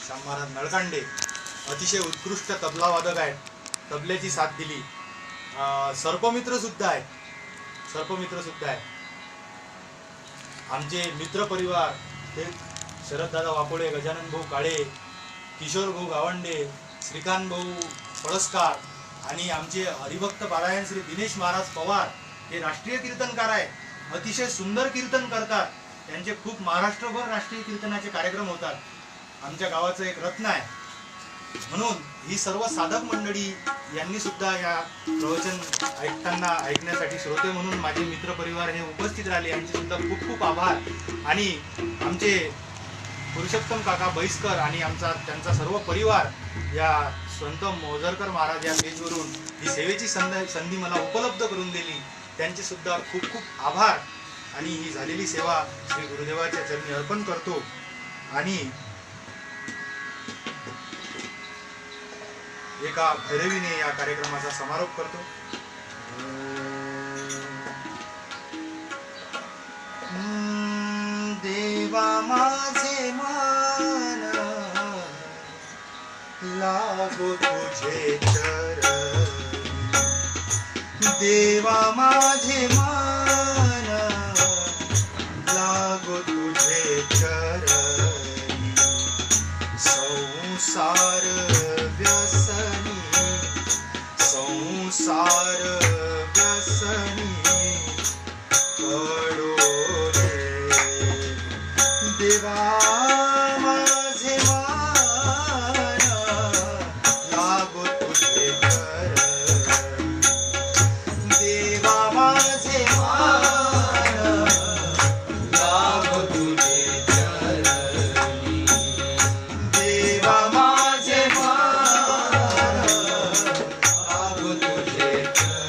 श्याम महाराज नळकांडे अतिशय उत्कृष्ट तबला वादक आहेत. तबल्याची साथ दिली. सर्पमित्र सुद्धा आहेत. आमचे मित्र परिवार ते शरददादा वाकोळे, गजानन भाऊ काळे, किशोर भाऊ गावंडे, श्रीकांत भाऊ पळसकार आणि आमचे हरिभक्त पारायण श्री दिनेश महाराज पवार हे राष्ट्रीय कीर्तनकार आहेत. अतिशय सुंदर कीर्तन करतात. त्यांचे खूप महाराष्ट्रभर राष्ट्रीय कीर्तनाचे कार्यक्रम होतात. आमच्या गावाचं एक रत्न आहे. म्हणून ही सर्व साधक मंडळी यांनी सुद्धा या प्रवचन ऐकण्यासाठी श्रोते म्हणून माझे मित्र परिवार हे उपस्थित राहिले. यांचे सुद्धा खूप खूप आभार. आणि आमचे पुरुषोत्तम काका बैसकर आणि त्यांचा सर्व परिवार या संत मोझरकर महाराज या पेजवरून ही सेवेची संधी मला उपलब्ध करून दिली. त्यांचे सुद्धा खूप खूप आभार. आणि ही झालेली सेवा श्री गुरुदेवाच्या चरणी अर्पण करतो आणि एका भैरवीने या कार्यक्रमाचा समारोप करतो. देवा माझे मान लागो तुझे चरण, देवा माझे मान लागो तुझे चरणी, संसार व्यसनी पडो रे, देवा माझे मान लागो तुझे चरणी, देवा माझे मान लागो तुझे चरणी, देवा माझे मान लागो तुझे चरणी.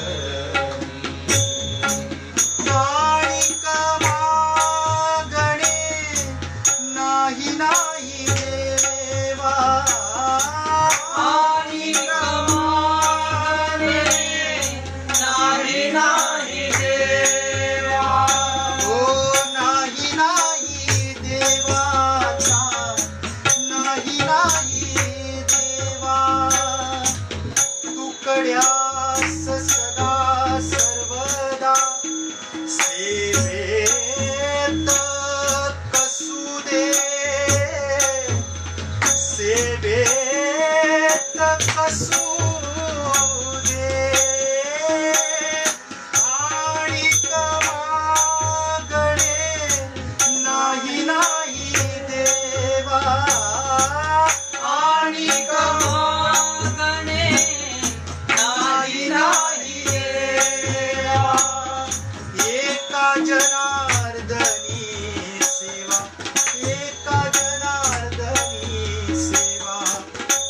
कृपेत कसू दे आणि मागणे नाही नाही देवा आणि मागणे नाही नाही देवा एका जनार्दनी सेवा एका जनार्दनी सेवा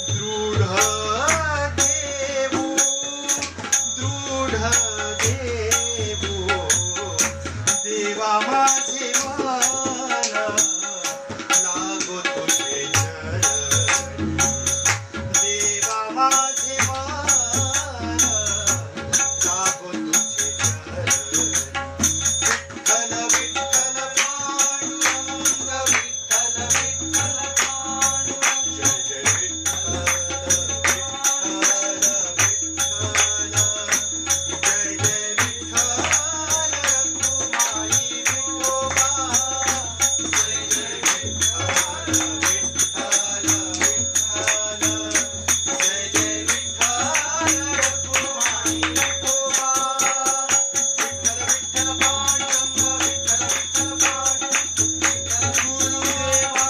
दृढ देऊ देवा माझे मन लागो तुझे चरणी देवा माझे मन लागो तुझे चरणी विठ्ठल विठ्ठल पांडुरंग विठ्ठल विठ्ठल पांडुरंग जय जय विठ्ठल विठ्ठल विठ्ठल जय जय विठ्ठल रखुमाई विठोबा जय जय विठ्ठल विठ्ठल विठ्ठल जय जय विठ्ठल रखुमाई विठोबा विठ्ठल विठ्ठल पांडुरंग विठ्ठल विठ्ठल पांडुरंग गुरुदेवा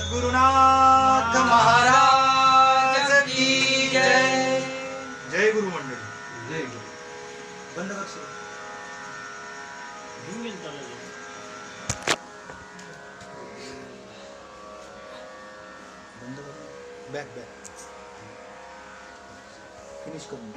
सद्गुरुनाथ महाराज की जय. जय गुरु मंडळी. जय बंद कर सुरू. बंद कर. बॅक फिनिश करून